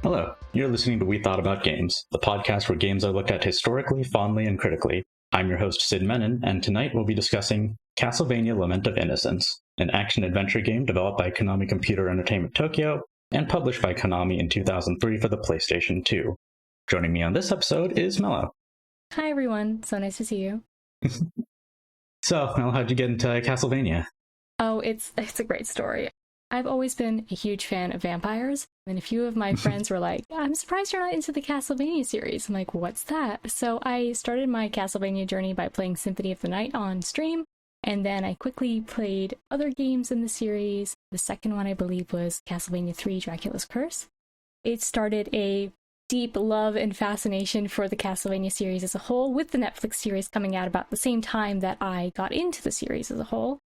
Hello, you're listening to We Thought About Games, the podcast where games are looked at historically, fondly, and critically. I'm your host, Sid and Melo, and tonight we'll be discussing Castlevania Lament of Innocence, an action-adventure game developed by Konami Computer Entertainment Tokyo and published by Konami in 2003 for the PlayStation 2. Joining me on this episode is Melo. Hi everyone, so nice to see you. So, Melo, how'd you get into Castlevania? Oh, it's a great story. I've always been a huge fan of vampires, and a few of my friends were like, I'm surprised you're not into the Castlevania series. I'm like, what's that? So I started my Castlevania journey by playing Symphony of the Night on stream, and then I quickly played other games in the series. The second one, I believe, was Castlevania 3 Dracula's Curse. It started a deep love and fascination for the Castlevania series as a whole, with the Netflix series coming out about the same time that I got into the series as a whole.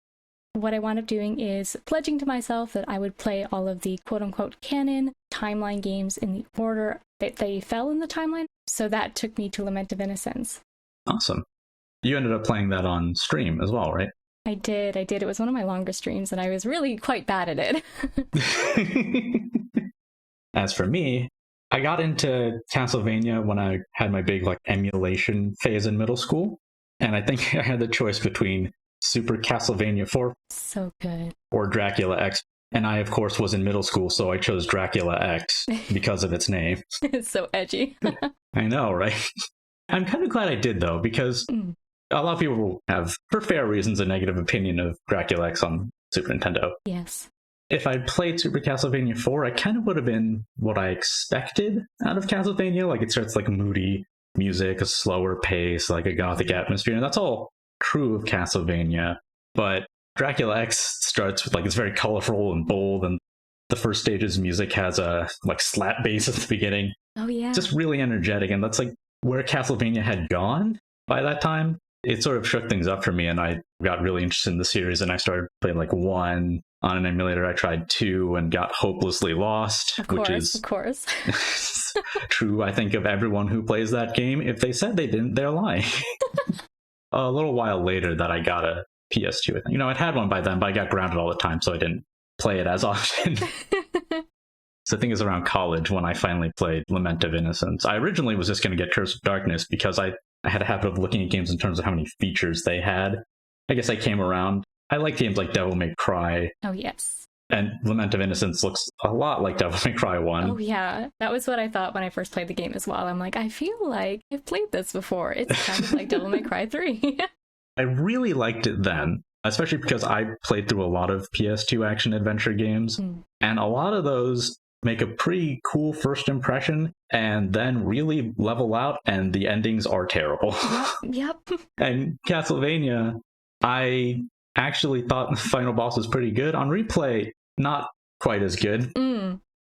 What I wound up doing is pledging to myself that I would play all of the quote-unquote canon timeline games in the order that they fell in the timeline. So that took me to Lament of Innocence. Awesome. You ended up playing that on stream as well, right? I did. It was one of my longer streams, and I was really quite bad at it. As for me, I got into Castlevania when I had my big emulation phase in middle school. And I think I had the choice between Super Castlevania 4 so good, or Dracula X, and I of course was in middle school, so I chose Dracula X because of its name. It's so edgy. I know, right? I'm kind of glad I did though, because a lot of people have, for fair reasons, a negative opinion of Dracula X on Super Nintendo. Yes. If I'd played Super Castlevania 4, I kind of would have been what I expected out of Castlevania. It starts moody music, a slower pace, a gothic atmosphere, and that's all true of Castlevania, but Dracula X starts with it's very colorful and bold, and the first stage's music has a slap bass at the beginning. Oh yeah, just really energetic, and that's where Castlevania had gone by that time. It sort of shook things up for me, and I got really interested in the series, and I started playing 1 on an emulator. I tried 2 and got hopelessly lost, which is of course true, I think, of everyone who plays that game. If they said they didn't, they're lying. A little while later that I got a PS2. I'd had one by then, but I got grounded all the time, so I didn't play it as often. So I think it was around college when I finally played Lament of Innocence. I originally was just going to get Curse of Darkness because I had a habit of looking at games in terms of how many features they had. I guess I came around. I like games like Devil May Cry. Oh, yes. And Lament of Innocence looks a lot like Devil May Cry 1. Oh, yeah. That was what I thought when I first played the game as well. I'm like, I feel like I've played this before. It's kind of like Devil May Cry 3. I really liked it then, especially because I played through a lot of PS2 action-adventure games, and a lot of those make a pretty cool first impression and then really level out, and the endings are terrible. Yep. And Castlevania, I actually thought the final boss was pretty good. On replay, not quite as good.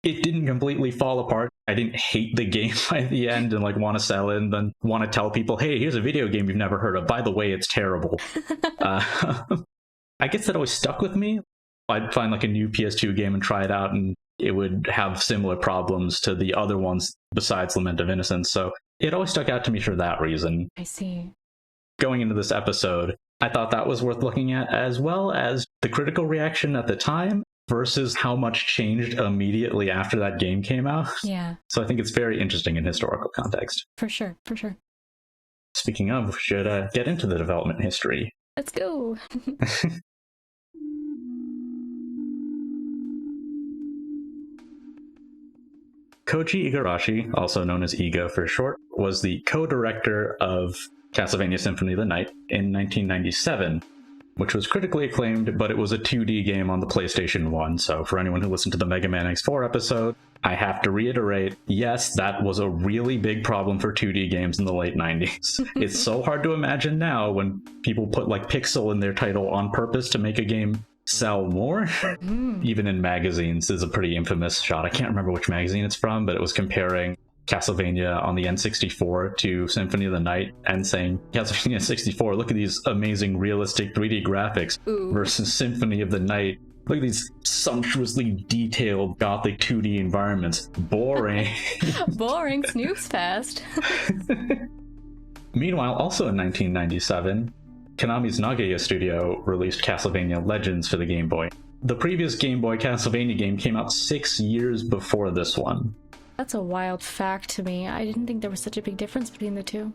It didn't completely fall apart. I didn't hate the game by the end and want to sell it and then want to tell people, hey, here's a video game you've never heard of. By the way, it's terrible. I guess that always stuck with me. I'd find a new PS2 game and try it out, and it would have similar problems to the other ones besides Lament of Innocence. So it always stuck out to me for that reason. I see. Going into this episode, I thought that was worth looking at, as well as the critical reaction at the time versus how much changed immediately after that game came out. Yeah. So I think it's very interesting in historical context. For sure. Speaking of, we should get into the development history. Let's go. Koji Igarashi, also known as Iga for short, was the co-director of Castlevania Symphony of the Night in 1997, which was critically acclaimed, but it was a 2D game on the PlayStation 1, so for anyone who listened to the Mega Man X4 episode, I have to reiterate, yes, that was a really big problem for 2D games in the late 90s. It's so hard to imagine now when people put pixel in their title on purpose to make a game sell more. Even in magazines, there's a pretty infamous shot. I can't remember which magazine it's from, but it was comparing Castlevania on the N64 to Symphony of the Night and saying, Castlevania 64, look at these amazing realistic 3D graphics, versus Symphony of the Night, look at these sumptuously detailed gothic 2D environments. Boring. Boring, snooze fest. Meanwhile, also in 1997, Konami's Nagaya studio released Castlevania Legends for the Game Boy. The previous Game Boy Castlevania game came out 6 years before this one. That's a wild fact to me. I didn't think there was such a big difference between the two.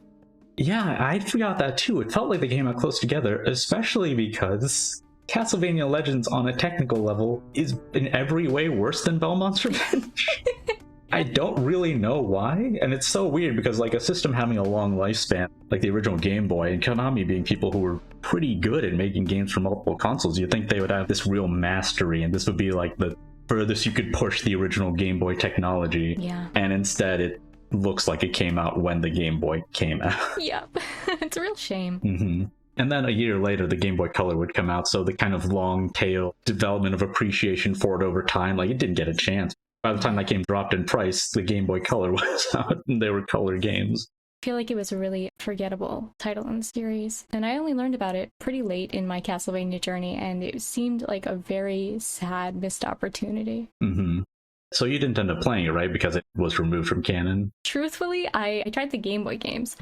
Yeah, I forgot that too. It felt like they came out close together, especially because Castlevania Legends on a technical level is in every way worse than Belmont's Revenge. I don't really know why, and it's so weird because like a system having a long lifespan, like the original Game Boy, and Konami being people who were pretty good at making games for multiple consoles, you'd think they would have this real mastery, and this would be like the furthest you could push the original Game Boy technology. Yeah. And instead it looks like it came out when the Game Boy came out. Yep. It's a real shame. Mm-hmm. And then a year later, the Game Boy Color would come out, so the kind of long tail development of appreciation for it over time, like it didn't get a chance. By the time that game dropped in price, the Game Boy Color was out, and they were color games. I feel like it was a really forgettable title in the series, and I only learned about it pretty late in my Castlevania journey, and it seemed like a very sad missed opportunity. Mm-hmm. So you didn't end up playing it, right? Because it was removed from canon? Truthfully, I tried the Game Boy games,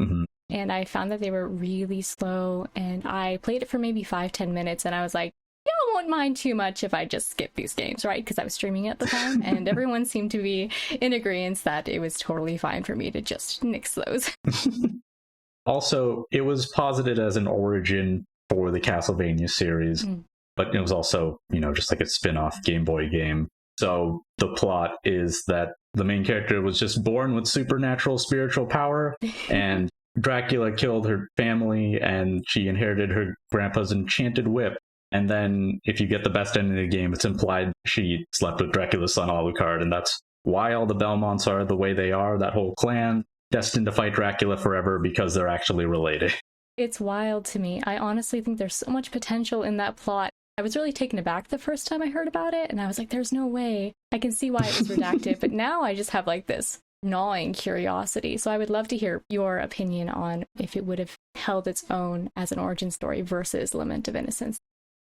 and I found that they were really slow, and I played it for maybe 5-10 minutes, and I was like, y'all won't mind too much if I just skip these games, right? Because I was streaming at the time, and everyone seemed to be in agreement that it was totally fine for me to just nix those. Also, it was posited as an origin for the Castlevania series, but it was also, just like a spin-off Game Boy game. So the plot is that the main character was just born with supernatural spiritual power, and Dracula killed her family, and she inherited her grandpa's enchanted whip. And then if you get the best ending of the game, it's implied she slept with Dracula's son Alucard, and that's why all the Belmonts are the way they are, that whole clan, destined to fight Dracula forever because they're actually related. It's wild to me. I honestly think there's so much potential in that plot. I was really taken aback the first time I heard about it, and I was like, there's no way. I can see why it was redacted, but now I just have like this gnawing curiosity. So I would love to hear your opinion on if it would have held its own as an origin story versus Lament of Innocence.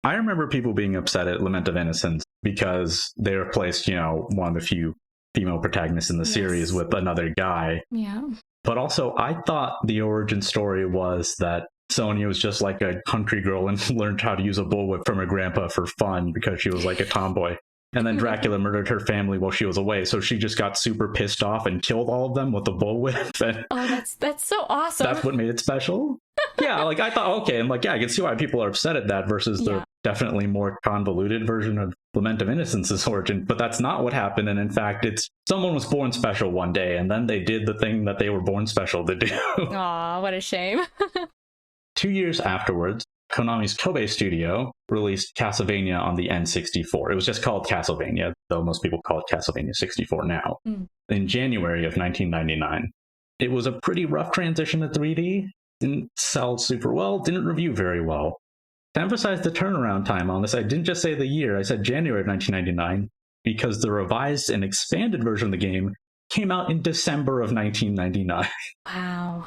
I remember people being upset at Lament of Innocence because they replaced, one of the few female protagonists in the series with another guy. Yeah. But also, I thought the origin story was that Sonya was just like a country girl and learned how to use a bullwhip from her grandpa for fun because she was like a tomboy. And then Dracula murdered her family while she was away, so she just got super pissed off and killed all of them with the bullwhip. And that's so awesome. That's what made it special. Yeah, like I thought, okay, and like, yeah, I can see why people are upset at that versus the definitely more convoluted version of Lament of Innocence's origin. But that's not what happened. And in fact, it's someone was born special one day, and then they did the thing that they were born special to do. Aw, what a shame. 2 years afterwards, Konami's Kobe studio released Castlevania on the N64. It was just called Castlevania, though most people call it Castlevania 64 now, in January of 1999. It was a pretty rough transition to 3D. Didn't sell super well, didn't review very well. To emphasize the turnaround time on this, I didn't just say the year, I said January of 1999, because the revised and expanded version of the game came out in December of 1999. Wow.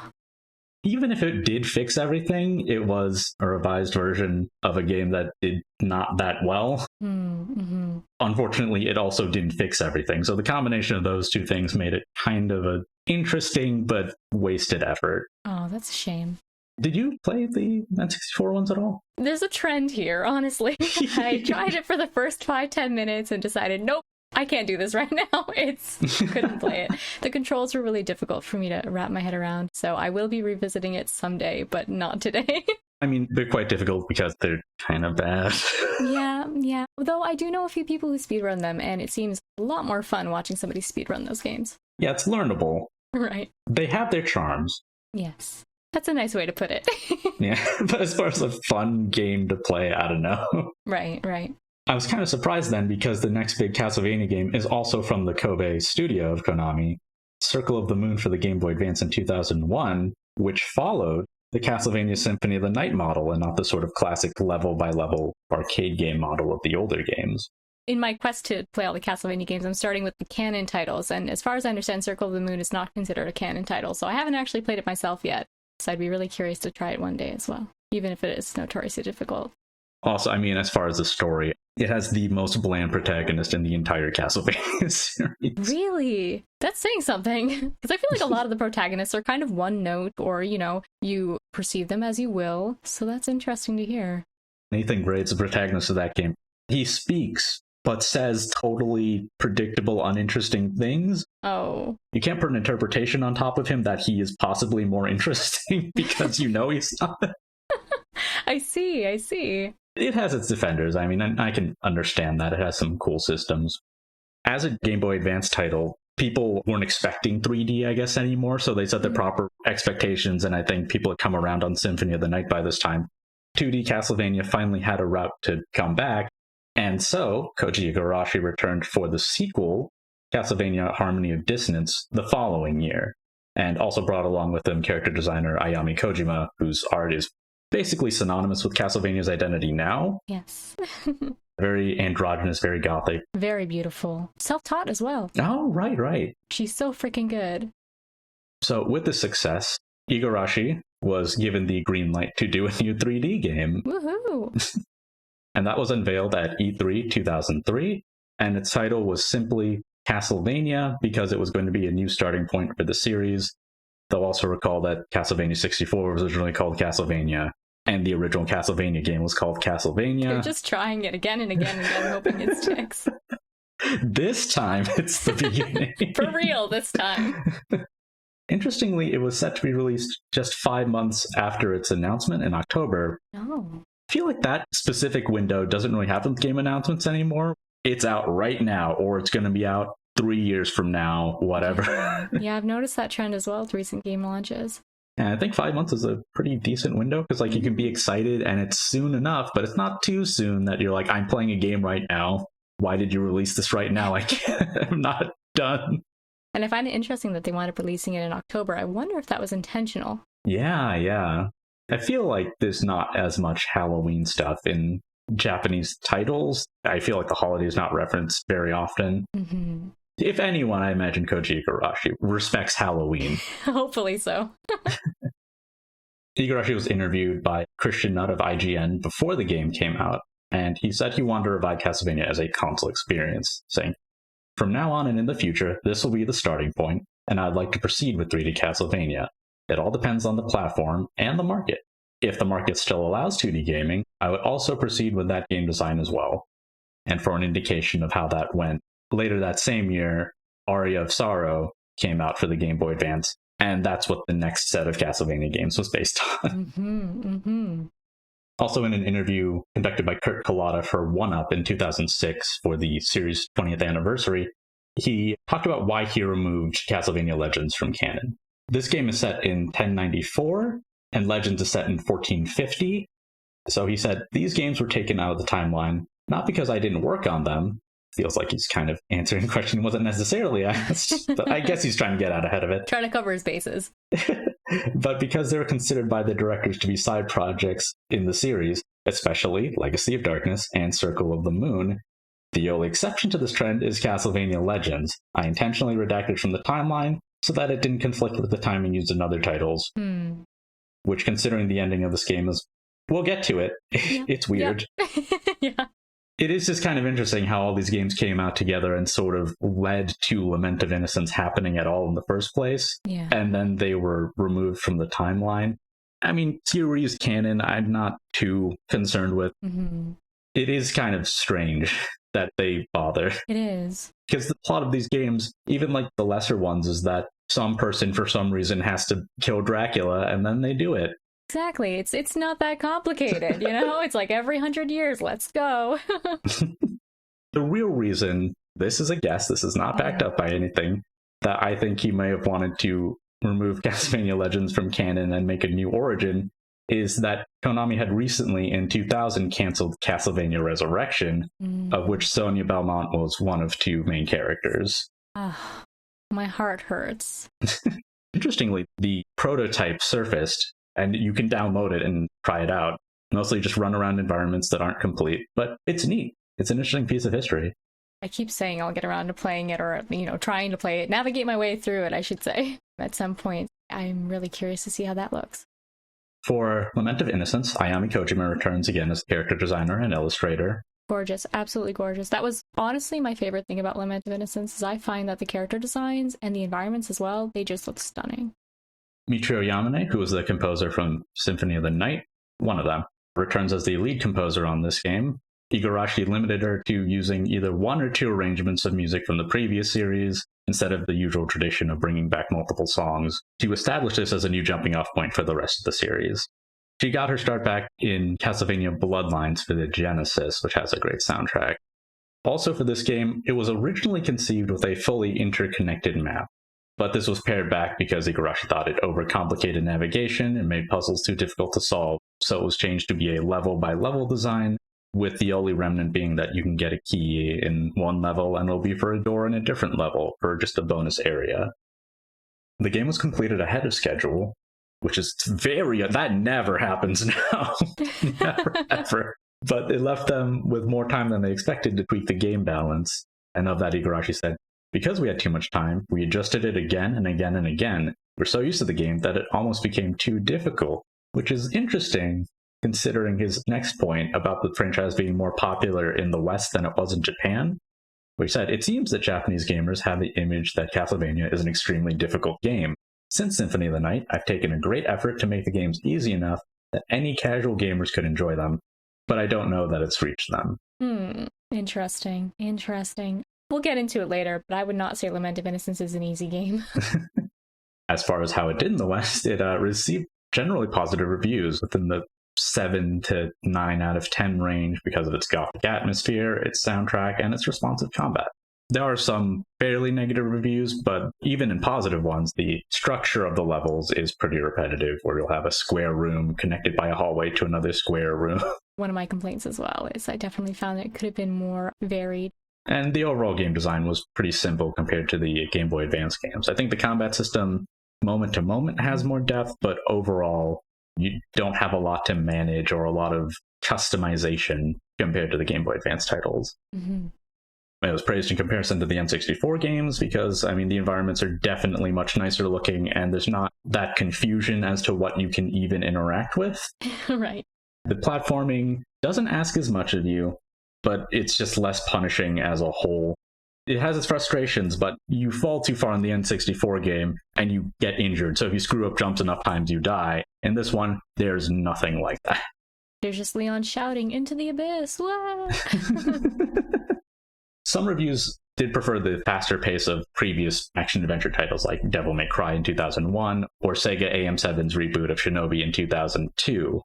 Even if it did fix everything, it was a revised version of a game that did not that well. Mm-hmm. Unfortunately, it also didn't fix everything. So the combination of those two things made it kind of an interesting but wasted effort. Oh, that's a shame. Did you play the N64 ones at all? There's a trend here, honestly. I tried it for the first 5-10 minutes and decided, nope, I can't do this right now. Couldn't play it. The controls were really difficult for me to wrap my head around, so I will be revisiting it someday, but not today. I mean, they're quite difficult because they're kind of bad. Yeah. Though I do know a few people who speedrun them, and it seems a lot more fun watching somebody speedrun those games. Yeah, it's learnable. Right. They have their charms. Yes. That's a nice way to put it. Yeah, but as far as a fun game to play, I don't know. Right. I was kind of surprised then because the next big Castlevania game is also from the Kobe studio of Konami, Circle of the Moon for the Game Boy Advance in 2001, which followed the Castlevania Symphony of the Night model and not the sort of classic level-by-level arcade game model of the older games. In my quest to play all the Castlevania games, I'm starting with the canon titles, and as far as I understand, Circle of the Moon is not considered a canon title, so I haven't actually played it myself yet. So I'd be really curious to try it one day as well, even if it is notoriously difficult. Also, I mean, as far as the story, it has the most bland protagonist in the entire Castlevania series. Really? That's saying something. Because I feel like a lot of the protagonists are kind of one note, or, you perceive them as you will. So that's interesting to hear. Nathan Grade's the protagonist of that game. He speaks but says totally predictable, uninteresting things. Oh. You can't put an interpretation on top of him that he is possibly more interesting because you know he's not. I see. It has its defenders. I mean, I can understand that. It has some cool systems. As a Game Boy Advance title, people weren't expecting 3D, I guess, anymore, so they set the proper expectations, and I think people had come around on Symphony of the Night by this time. 2D Castlevania finally had a route to come back, and so Koji Igarashi returned for the sequel, Castlevania Harmony of Dissonance, the following year, and also brought along with him character designer Ayami Kojima, whose art is basically synonymous with Castlevania's identity now. Yes. Very androgynous, very gothic. Very beautiful. Self-taught as well. Oh, right. She's so freaking good. So with this success, Igarashi was given the green light to do a new 3D game. Woohoo! And that was unveiled at E3 2003, and its title was simply Castlevania because it was going to be a new starting point for the series. They'll also recall that Castlevania 64 was originally called Castlevania, and the original Castlevania game was called Castlevania. You're just trying it again and again and again, hoping it sticks. This time, it's the beginning. For real, this time. Interestingly, it was set to be released just 5 months after its announcement in October. Oh. I feel like that specific window doesn't really happen with game announcements anymore. It's out right now, or it's going to be out 3 years from now, whatever. Yeah, I've noticed that trend as well with recent game launches. And I think 5 months is a pretty decent window because, like, you can be excited and it's soon enough, but it's not too soon that you're like, I'm playing a game right now. Why did you release this right now? I'm not done. And I find it interesting that they wound up releasing it in October. I wonder if that was intentional. Yeah. I feel like there's not as much Halloween stuff in Japanese titles. I feel like the holiday is not referenced very often. Mm-hmm. If anyone, I imagine Koji Igarashi respects Halloween. Hopefully so. Igarashi was interviewed by Christian Nutt of IGN before the game came out, and he said he wanted to revive Castlevania as a console experience, saying, "From now on and in the future, this will be the starting point, and I'd like to proceed with 3D Castlevania. It all depends on the platform and the market. If the market still allows 2D gaming, I would also proceed with that game design as well." And for an indication of how that went, later that same year, Aria of Sorrow came out for the Game Boy Advance, and that's what the next set of Castlevania games was based on. Also in an interview conducted by Kurt Kalata for 1UP in 2006 for the series' 20th anniversary, he talked about why he removed Castlevania Legends from canon. This game is set in 1094, and Legends is set in 1450. So he said, "These games were taken out of the timeline, not because I didn't work on them." Feels like he's kind of answering a question wasn't necessarily asked, but I guess he's trying to get out ahead of it. Trying to cover his bases. But because they were considered by the directors to be side projects in the series, especially Legacy of Darkness and Circle of the Moon, the only exception to this trend is Castlevania Legends. I intentionally redacted from the timeline so that it didn't conflict with the timing used in other titles. Which, considering the ending of this game is, we'll get to it. Yeah. It's weird. Yeah. It is just kind of interesting how all these games came out together and sort of led to Lament of Innocence happening at all in the first place. Yeah. And then they were removed from the timeline. I mean, series canon, I'm not too concerned with. It is kind of strange that they bother. It is. Because the plot of these games, even like the lesser ones, is that some person for some reason has to kill Dracula, and then they do it. Exactly. It's not that complicated, you know? It's like every 100 years, let's go. The real reason, this is a guess, this is not backed up by anything, that I think he may have wanted to remove Castlevania Legends from canon and make a new origin, is that Konami had recently, in 2000, canceled Castlevania Resurrection, of which Sonia Belmont was one of two main characters. My heart hurts. Interestingly, the prototype surfaced, and you can download it and try it out. Mostly just run around environments that aren't complete, but it's neat. It's an interesting piece of history. I keep saying I'll get around to playing it, or, trying to play it, navigate my way through it, I should say. At some point, I'm really curious to see how that looks. For Lament of Innocence, Ayami Kojima returns again as character designer and illustrator. Gorgeous, absolutely gorgeous. That was honestly my favorite thing about Lament of Innocence, is I find that the character designs and the environments as well, they just look stunning. Michio Yamane, who was the composer from Symphony of the Night, one of them, returns as the lead composer on this game. Igarashi limited her to using either one or two arrangements of music from the previous series, instead of the usual tradition of bringing back multiple songs, to establish this as a new jumping off point for the rest of the series. She got her start back in Castlevania Bloodlines for the Genesis, which has a great soundtrack. Also for this game, it was originally conceived with a fully interconnected map, but this was pared back because Igarashi thought it overcomplicated navigation and made puzzles too difficult to solve, so it was changed to be a level-by-level design, with the only remnant being that you can get a key in one level and it'll be for a door in a different level for just a bonus area. The game was completed ahead of schedule, which is that never happens now. Never, ever. But it left them with more time than they expected to tweak the game balance. And of that, Igarashi said, because we had too much time, we adjusted it again and again and again. We're so used to the game that it almost became too difficult, which is interesting considering his next point about the franchise being more popular in the West than it was in Japan, where he said, it seems that Japanese gamers have the image that Castlevania is an extremely difficult game. Since Symphony of the Night, I've taken a great effort to make the games easy enough that any casual gamers could enjoy them, but I don't know that it's reached them. Interesting. We'll get into it later, but I would not say Lament of Innocence is an easy game. As far as how it did in the West, it received generally positive reviews within the 7 to 9 out of 10 range because of its gothic atmosphere, its soundtrack, and its responsive combat. There are some fairly negative reviews, but even in positive ones, the structure of the levels is pretty repetitive, where you'll have a square room connected by a hallway to another square room. One of my complaints as well is I definitely found that it could have been more varied. And the overall game design was pretty simple compared to the Game Boy Advance games. I think the combat system, moment to moment, has more depth, but overall, you don't have a lot to manage or a lot of customization compared to the Game Boy Advance titles. Mm-hmm. It was praised in comparison to the N64 games because, I mean, the environments are definitely much nicer looking and there's not that confusion as to what you can even interact with. Right. The platforming doesn't ask as much of you, but it's just less punishing as a whole. It has its frustrations, but you fall too far in the N64 game and you get injured. So if you screw up jumps enough times, you die. In this one, there's nothing like that. There's just Leon shouting into the abyss. Some reviews did prefer the faster pace of previous action-adventure titles like Devil May Cry in 2001 or Sega AM7's reboot of Shinobi in 2002,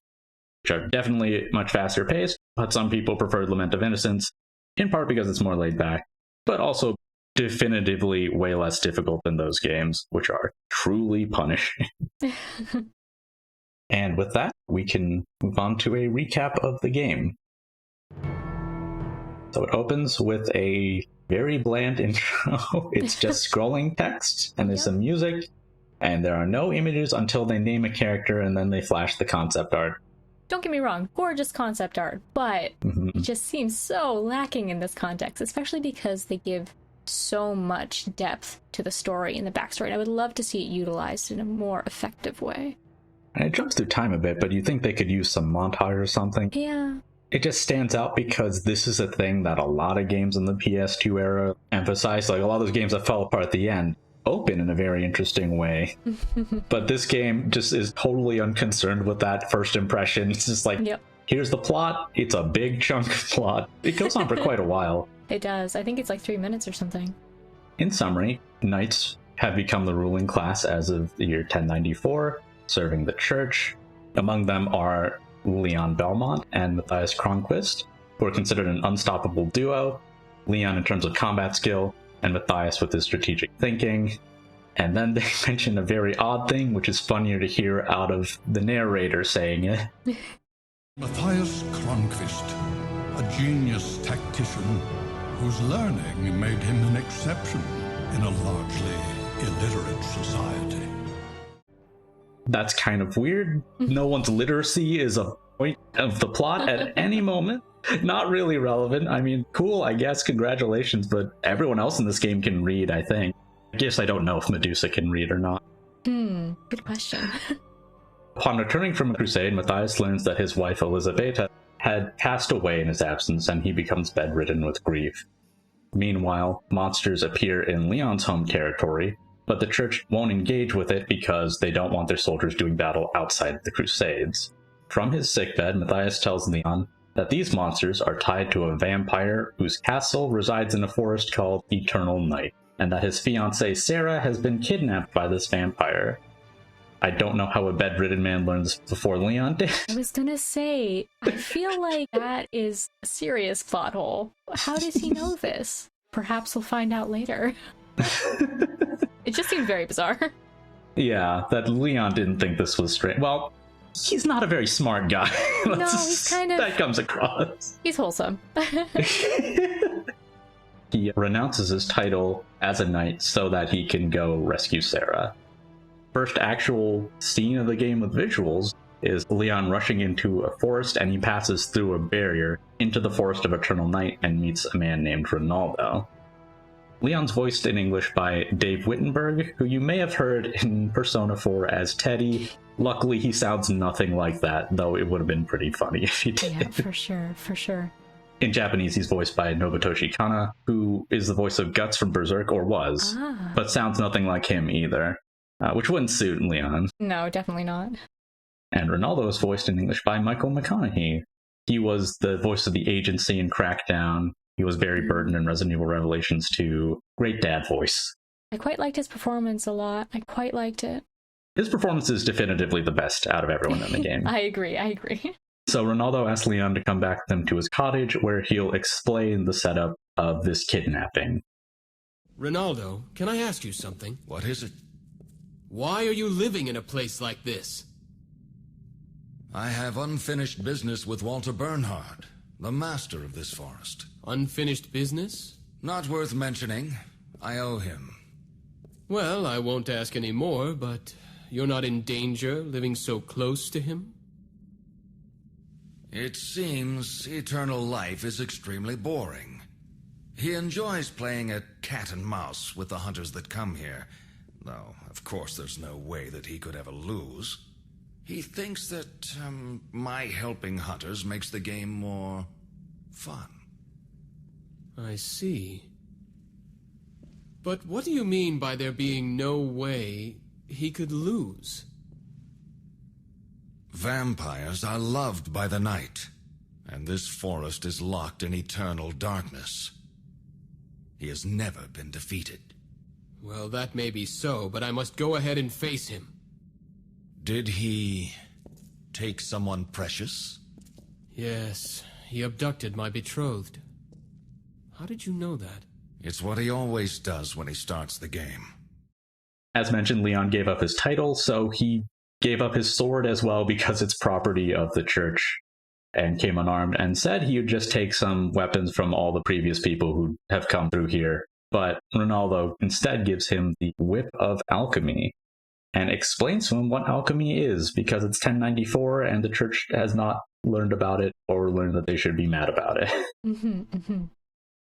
which are definitely much faster paced, but some people preferred Lament of Innocence, in part because it's more laid back, but also definitively way less difficult than those games, which are truly punishing. And with that, we can move on to a recap of the game. So it opens with a very bland intro. It's just scrolling text, and there's some music, and there are no images until they name a character, and then they flash the concept art. Don't get me wrong, gorgeous concept art, but it just seems so lacking in this context, especially because they give so much depth to the story and the backstory, and I would love to see it utilized in a more effective way. And it jumps through time a bit, but you think they could use some montage or something. Yeah. It just stands out because this is a thing that a lot of games in the PS2 era emphasize. Like a lot of those games that fell apart at the end open in a very interesting way. But this game just is totally unconcerned with that first impression. It's just like, here's the plot. It's a big chunk of plot. It goes on for quite a while. It does. I think it's like 3 minutes or something. In summary, knights have become the ruling class as of the year 1094, serving the church. Among them are Leon Belmont and Matthias Cronquist, who are considered an unstoppable duo. Leon in terms of combat skill, and Matthias with his strategic thinking. And then they mention a very odd thing, which is funnier to hear out of the narrator saying it. Matthias Cronquist, a genius tactician whose learning made him an exception in a largely illiterate society. That's kind of weird. No one's literacy is a point of the plot at any moment. Not really relevant. I mean, cool, I guess, congratulations, but everyone else in this game can read, I think. I guess I don't know if Medusa can read or not. Good question. Upon returning from a crusade, Matthias learns that his wife Elisabetta had passed away in his absence, and he becomes bedridden with grief. Meanwhile, monsters appear in Leon's home territory, but the church won't engage with it because they don't want their soldiers doing battle outside the crusades. From his sickbed, Matthias tells Leon that these monsters are tied to a vampire whose castle resides in a forest called Eternal Night, and that his fiancée Sarah has been kidnapped by this vampire. I don't know how a bedridden man learns before Leon did. I was gonna say, I feel like that is a serious plot hole. How does he know this? Perhaps we'll find out later. It just seemed very bizarre. Yeah, that Leon didn't think this was straight. Well, he's not a very smart guy. No, he's kind of... That comes across. He's wholesome. He renounces his title as a knight so that he can go rescue Sarah. First actual scene of the game with visuals is Leon rushing into a forest, and he passes through a barrier into the Forest of Eternal Night and meets a man named Ronaldo. Leon's voiced in English by Dave Wittenberg, who you may have heard in Persona 4 as Teddy. Luckily, he sounds nothing like that, though it would have been pretty funny if he did. Yeah, for sure. In Japanese, he's voiced by Nobutoshi Kana, who is the voice of Guts from Berserk, or was, but sounds nothing like him either, which wouldn't suit Leon. No, definitely not. And Ronaldo is voiced in English by Michael McConaughey. He was the voice of the agency in Crackdown. He was Barry Burton in Resident Evil Revelations 2. Great dad voice. I quite liked his performance a lot. I quite liked it. His performance is definitively the best out of everyone in the game. I agree. So Ronaldo asks Leon to come back with him to his cottage, where he'll explain the setup of this kidnapping. Ronaldo, can I ask you something? What is it? Why are you living in a place like this? I have unfinished business with Walter Bernhard, the master of this forest. Unfinished business? Not worth mentioning. I owe him. Well, I won't ask any more, but you're not in danger living so close to him? It seems eternal life is extremely boring. He enjoys playing at cat and mouse with the hunters that come here, though, of course, there's no way that he could ever lose. He thinks that, my helping hunters makes the game more fun. I see. But what do you mean by there being no way he could lose? Vampires are loved by the night, and this forest is locked in eternal darkness. He has never been defeated. Well, that may be so, but I must go ahead and face him. Did he take someone precious? Yes, he abducted my betrothed. How did you know that? It's what he always does when he starts the game. As mentioned, Leon gave up his title, so he gave up his sword as well because it's property of the church, and came unarmed, and said he would just take some weapons from all the previous people who have come through here. But Ronaldo instead gives him the Whip of Alchemy, and explains to him what alchemy is, because it's 1094 and the church has not learned about it or learned that they should be mad about it.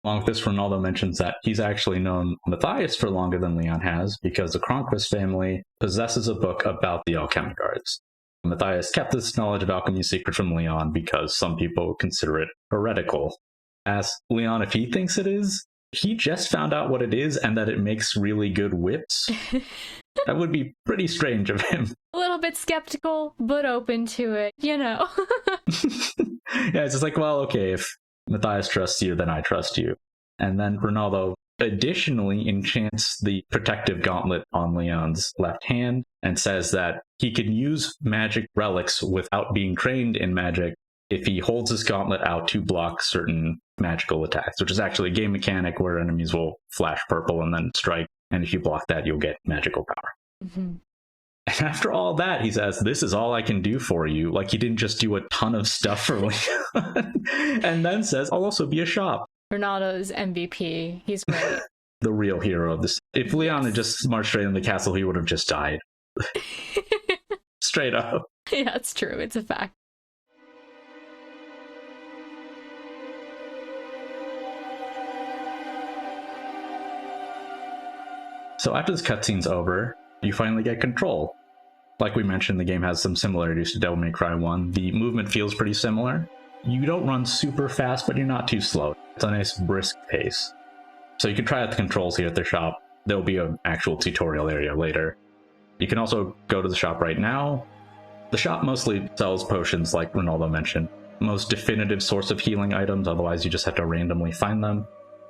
Along with this, Ronaldo mentions that he's actually known Matthias for longer than Leon has, because the Cronquist family possesses a book about the alchemic arts. Matthias kept this knowledge of alchemy secret from Leon because some people consider it heretical. Asks Leon if he thinks it is. He just found out what it is and that it makes really good whips. That would be pretty strange of him. A little bit skeptical, but open to it, you know. Yeah, it's just like, well, okay, if Matthias trusts you, then I trust you. And then Ronaldo additionally enchants the protective gauntlet on Leon's left hand and says that he can use magic relics without being trained in magic if he holds his gauntlet out to block certain magical attacks, which is actually a game mechanic where enemies will flash purple and then strike, and if you block that, you'll get magical power. And after all that, he says, this is all I can do for you. Like, he didn't just do a ton of stuff for Leon. And then says, I'll also be a shop. Ronaldo's MVP. He's great. The real hero of this. If Leon had just marched straight in the castle, he would have just died. Straight up. Yeah, it's true. It's a fact. So after this cutscene's over, you finally get control. Like we mentioned, the game has some similarities to Devil May Cry 1. The movement feels pretty similar. You don't run super fast, but you're not too slow. It's a nice brisk pace. So you can try out the controls here at the shop. There'll be an actual tutorial area later. You can also go to the shop right now. The shop mostly sells potions, like Ronaldo mentioned. most definitive source of healing items, otherwise you just have to randomly find them.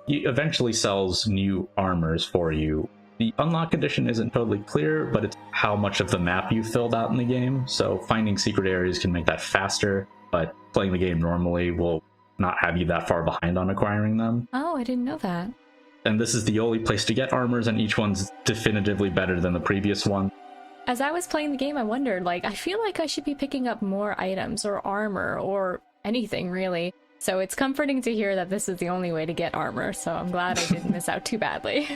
He eventually sells new armors for you. The unlock condition isn't totally clear, but it's how much of the map you filled out in the game, so finding secret areas can make that faster, but playing the game normally will not have you that far behind on acquiring them. Oh, I didn't know that. And this is the only place to get armors, and each one's definitively better than the previous one. As I was playing the game, I wondered, like, I feel like I should be picking up more items or armor or anything, really. So it's comforting to hear that this is the only way to get armor, so I'm glad I didn't miss out too badly.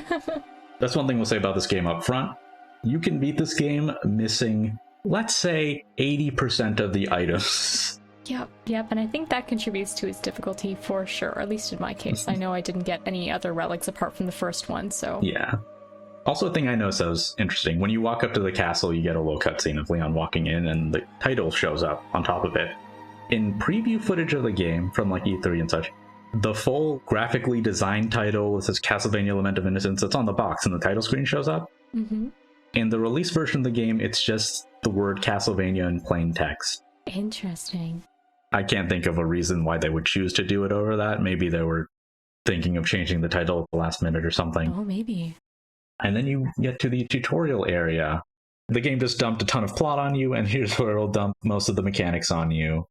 That's one thing we'll say about this game up front. You can beat this game missing, let's say, 80% of the items. Yep, and I think that contributes to its difficulty for sure, at least in my case. I know I didn't get any other relics apart from the first one, so... Yeah. Also, a thing I noticed that was interesting, when you walk up to the castle, you get a little cutscene of Leon walking in, and the title shows up on top of it. In preview footage of the game, from like E3 and such, the full graphically designed title, it says Castlevania Lament of Innocence, it's on the box, and the title screen shows up. Mm-hmm. In the release version of the game, it's just the word Castlevania in plain text. Interesting. I can't think of a reason why they would choose to do it over that. Maybe they were thinking of changing the title at the last minute or something. Oh, maybe. And then you get to the tutorial area. The game just dumped a ton of plot on you, and here's where it'll dump most of the mechanics on you.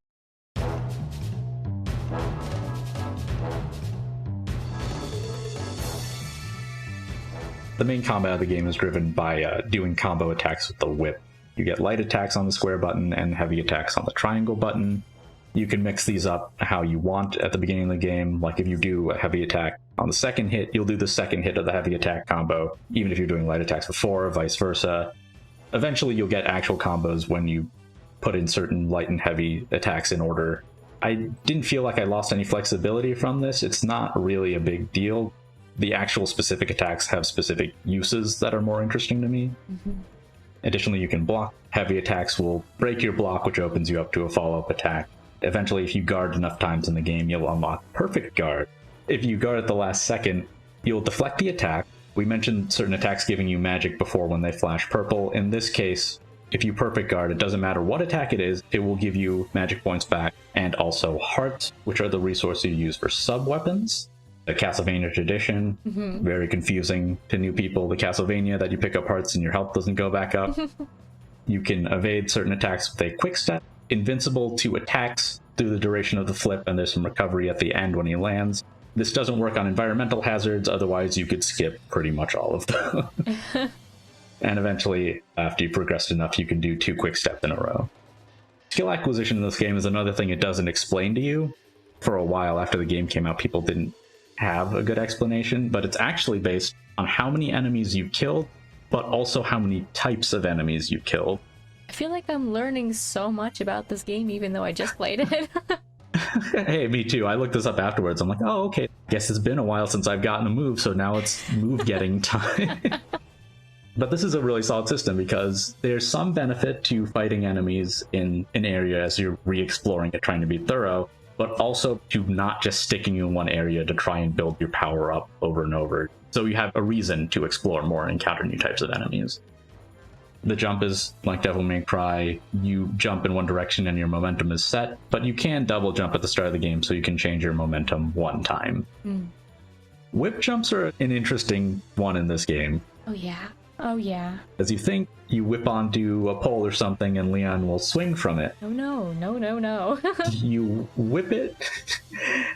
The main combat of the game is driven by doing combo attacks with the whip. You get light attacks on the square button and heavy attacks on the triangle button. You can mix these up how you want at the beginning of the game. Like if you do a heavy attack on the second hit, you'll do the second hit of the heavy attack combo, even if you're doing light attacks before, or vice versa. Eventually you'll get actual combos when you put in certain light and heavy attacks in order. I didn't feel like I lost any flexibility from this. It's not really a big deal. The actual specific attacks have specific uses that are more interesting to me. Mm-hmm. Additionally, you can block. Heavy attacks will break your block, which opens you up to a follow-up attack. Eventually, if you guard enough times in the game, you'll unlock Perfect Guard. If you guard at the last second, you'll deflect the attack. We mentioned certain attacks giving you magic before when they flash purple. In this case, if you Perfect Guard, it doesn't matter what attack it is, it will give you magic points back, and also hearts, which are the resources you use for sub-weapons. The Castlevania tradition, very confusing to new people. The Castlevania that you pick up hearts and your health doesn't go back up. You can evade certain attacks with a quick step. Invincible to attacks through the duration of the flip, and there's some recovery at the end when he lands. This doesn't work on environmental hazards, otherwise you could skip pretty much all of them. And eventually, after you progressed enough, you can do 2 quick steps in a row. Skill acquisition in this game is another thing it doesn't explain to you. For a while after the game came out, people didn't have a good explanation, but it's actually based on how many enemies you killed, but also how many types of enemies you killed. I feel like I'm learning so much about this game, even though I just played it. Hey, me too. I looked this up afterwards. I'm like, oh, okay. Guess it's been a while since I've gotten a move, so now it's move getting time. But this is a really solid system because there's some benefit to fighting enemies in an area as you're re-exploring it, trying to be thorough, but also to not just sticking in one area to try and build your power up over and over. So you have a reason to explore more and encounter new types of enemies. The jump is like Devil May Cry. You jump in one direction and your momentum is set, but you can double jump at the start of the game so you can change your momentum one time. Whip jumps are an interesting one in this game. Oh yeah. As you think, you whip onto a pole or something and Leon will swing from it. Oh no. You whip it,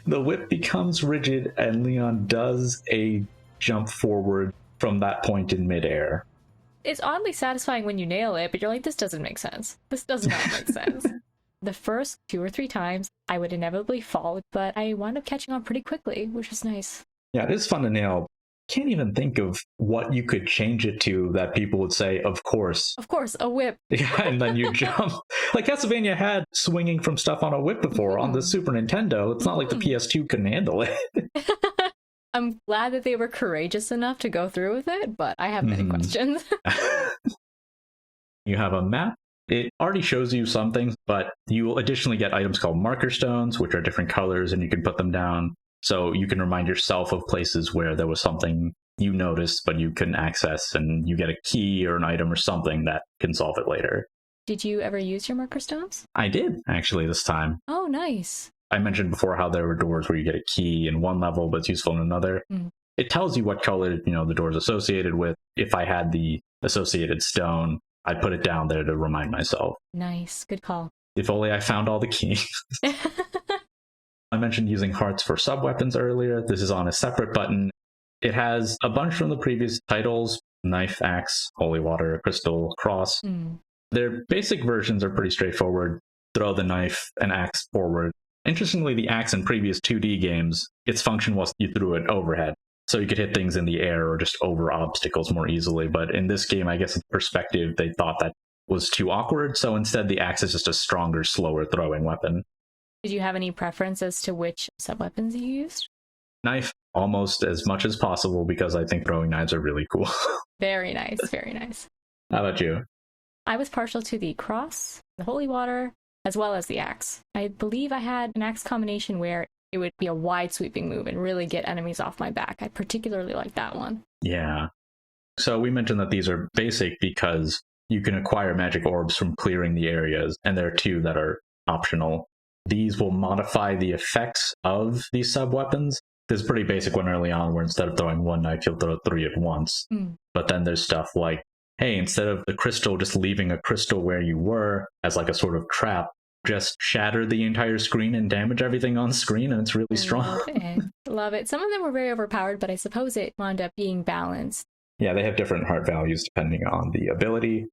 the whip becomes rigid, and Leon does a jump forward from that point in midair. It's oddly satisfying when you nail it, but you're like, this doesn't make sense. This does not make sense. The first 2 or 3 times, I would inevitably fall, but I wound up catching on pretty quickly, which was nice. Yeah, it is fun to nail. Can't even think of what you could change it to that people would say, of course. Of course, a whip. Yeah, and then you jump. Like Castlevania had swinging from stuff on a whip before on the Super Nintendo. It's not like the PS2 couldn't handle it. I'm glad that they were courageous enough to go through with it, but I have many questions. You have a map. It already shows you some things, but you will additionally get items called marker stones, which are different colors, and you can put them down. So you can remind yourself of places where there was something you noticed, but you couldn't access, and you get a key or an item or something that can solve it later. Did you ever use your marker stones? I did, actually, this time. Oh, nice. I mentioned before how there were doors where you get a key in one level, but it's useful in another. It tells you what color, the door's associated with. If I had the associated stone, I'd put it down there to remind myself. Nice. Good call. If only I found all the keys. I mentioned using hearts for sub-weapons earlier. This is on a separate button. It has a bunch from the previous titles: knife, axe, holy water, crystal, cross. Their basic versions are pretty straightforward. Throw the knife and axe forward. Interestingly, the axe in previous 2D games, its function was you threw it overhead, so you could hit things in the air or just over obstacles more easily. But in this game, I guess in perspective, they thought that was too awkward, so instead the axe is just a stronger, slower throwing weapon. Did you have any preference as to which sub-weapons you used? Knife, almost as much as possible, because I think throwing knives are really cool. Very nice, very nice. How about you? I was partial to the cross, the holy water, as well as the axe. I believe I had an axe combination where it would be a wide sweeping move and really get enemies off my back. I particularly like that one. Yeah. So we mentioned that these are basic because you can acquire magic orbs from clearing the areas, and there are 2 that are optional. These will modify the effects of these sub-weapons. There's a pretty basic one early on where instead of throwing 1 knife, you'll throw 3 at once. But then there's stuff like, hey, instead of the crystal just leaving a crystal where you were as like a sort of trap, just shatter the entire screen and damage everything on screen, and it's really strong. Love it. Some of them were very overpowered, but I suppose it wound up being balanced. Yeah, they have different heart values depending on the ability.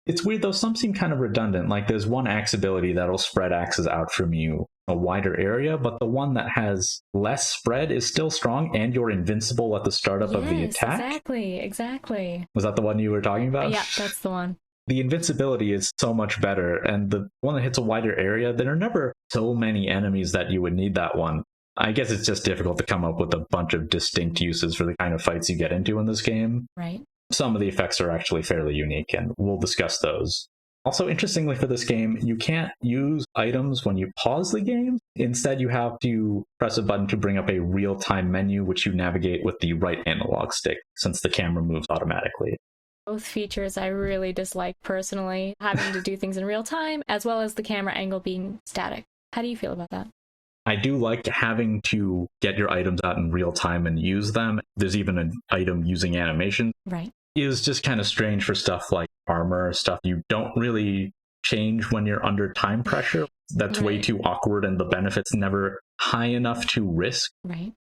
It's weird, though. Some seem kind of redundant. Like, there's one axe ability that'll spread axes out from you a wider area, but the one that has less spread is still strong, and you're invincible at the startup of the attack. Exactly. Was that the one you were talking about? Yeah, that's the one. The invincibility is so much better, and the one that hits a wider area, there are never so many enemies that you would need that one. I guess it's just difficult to come up with a bunch of distinct uses for the kind of fights you get into in this game. Right. Some of the effects are actually fairly unique, and we'll discuss those. Also, interestingly for this game, you can't use items when you pause the game. Instead, you have to press a button to bring up a real-time menu, which you navigate with the right analog stick, since the camera moves automatically. Both features I really dislike personally, having to do things in real time, as well as the camera angle being static. How do you feel about that? I do like having to get your items out in real time and use them. There's even an item using animation. Right. It is just kind of strange for stuff like armor, stuff you don't really change when you're under time pressure. That's way too awkward, and the benefit's never high enough to risk. Right.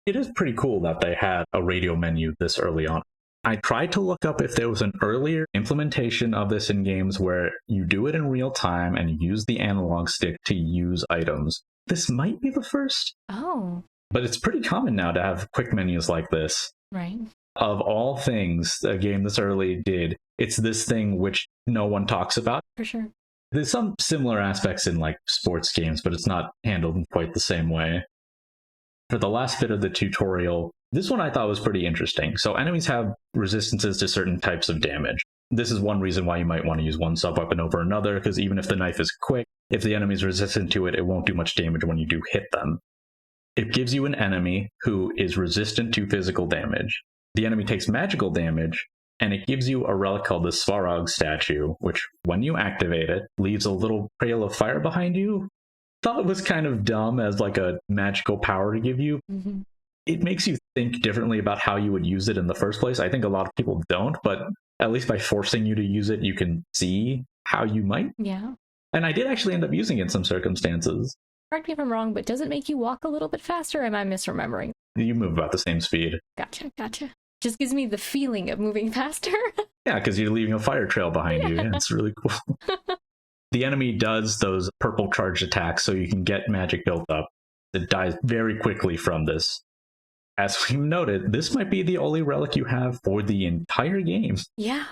It is pretty cool that they had a radio menu this early on. I tried to look up if there was an earlier implementation of this in games where you do it in real time and use the analog stick to use items. This might be the first. Oh. But it's pretty common now to have quick menus like this. Right. Of all things a game this early did, it's this thing which no one talks about. For sure. There's some similar aspects in like sports games, but it's not handled in quite the same way. For the last bit of the tutorial, this one I thought was pretty interesting. So enemies have resistances to certain types of damage. This is one reason why you might want to use one sub-weapon over another, because even if the knife is quick, if the enemy is resistant to it, it won't do much damage when you do hit them. It gives you an enemy who is resistant to physical damage. The enemy takes magical damage, and it gives you a relic called the Svarog statue, which, when you activate it, leaves a little trail of fire behind you. Thought it was kind of dumb as like a magical power to give you. Mm-hmm. It makes you think differently about how you would use it in the first place. I think a lot of people don't, but at least by forcing you to use it, you can see how you might. Yeah. And I did actually end up using it in some circumstances. Correct me if I'm wrong, but does it make you walk a little bit faster? Or am I misremembering? You move about the same speed. Gotcha. Just gives me the feeling of moving faster. Yeah, because you're leaving a fire trail behind you. Yeah, it's really cool. The enemy does those purple charged attacks, so you can get magic built up. It dies very quickly from this. As we noted, this might be the only relic you have for the entire game. Yeah.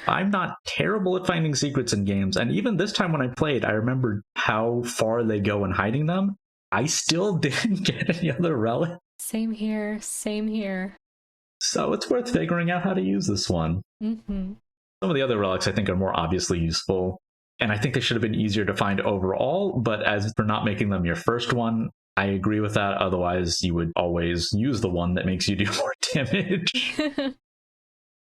I'm not terrible at finding secrets in games, and even this time when I played, I remembered how far they go in hiding them. I still didn't get any other relic. Same here. So it's worth figuring out how to use this one. Mm-hmm. Some of the other relics I think are more obviously useful, and I think they should have been easier to find overall, but as for not making them your first one, I agree with that. Otherwise, you would always use the one that makes you do more damage.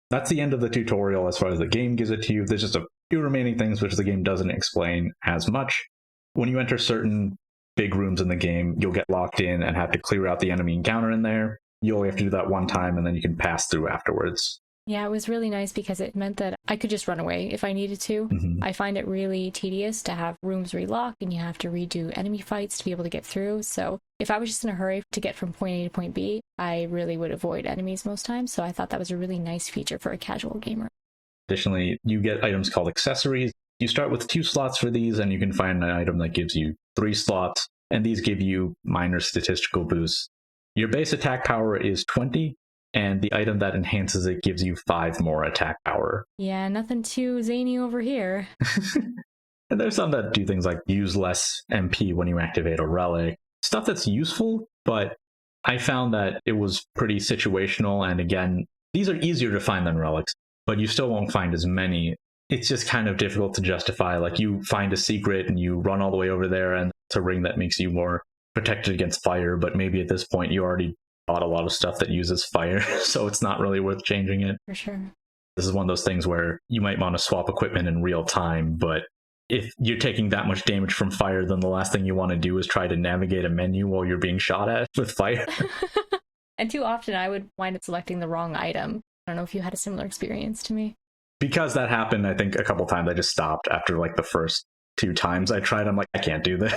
That's the end of the tutorial as far as the game gives it to you. There's just a few remaining things which the game doesn't explain as much. When you enter certain big rooms in the game, you'll get locked in and have to clear out the enemy encounter in there. You only have to do that one time, and then you can pass through afterwards. Yeah, it was really nice because it meant that I could just run away if I needed to. I find it really tedious to have rooms relock and you have to redo enemy fights to be able to get through. So if I was just in a hurry to get from point A to point B, I really would avoid enemies most times. So I thought that was a really nice feature for a casual gamer. Additionally, you get items called accessories. You start with 2 slots for these, and you can find an item that gives you 3 slots, and these give you minor statistical boosts. Your base attack power is 20, and the item that enhances it gives you 5 more attack power. Yeah, nothing too zany over here. And there's some that do things like use less MP when you activate a relic. Stuff that's useful, but I found that it was pretty situational, and again, these are easier to find than relics, but you still won't find as many. It's just kind of difficult to justify. Like, you find a secret and you run all the way over there, and it's a ring that makes you more protected against fire, but maybe at this point you already bought a lot of stuff that uses fire, so it's not really worth changing it. For sure. This is one of those things where you might want to swap equipment in real time, but if you're taking that much damage from fire, then the last thing you want to do is try to navigate a menu while you're being shot at with fire. And too often I would wind up selecting the wrong item. I don't know if you had a similar experience to me. Because that happened, I think, a couple times, I just stopped after like the first 2 times I tried. I'm like, I can't do this.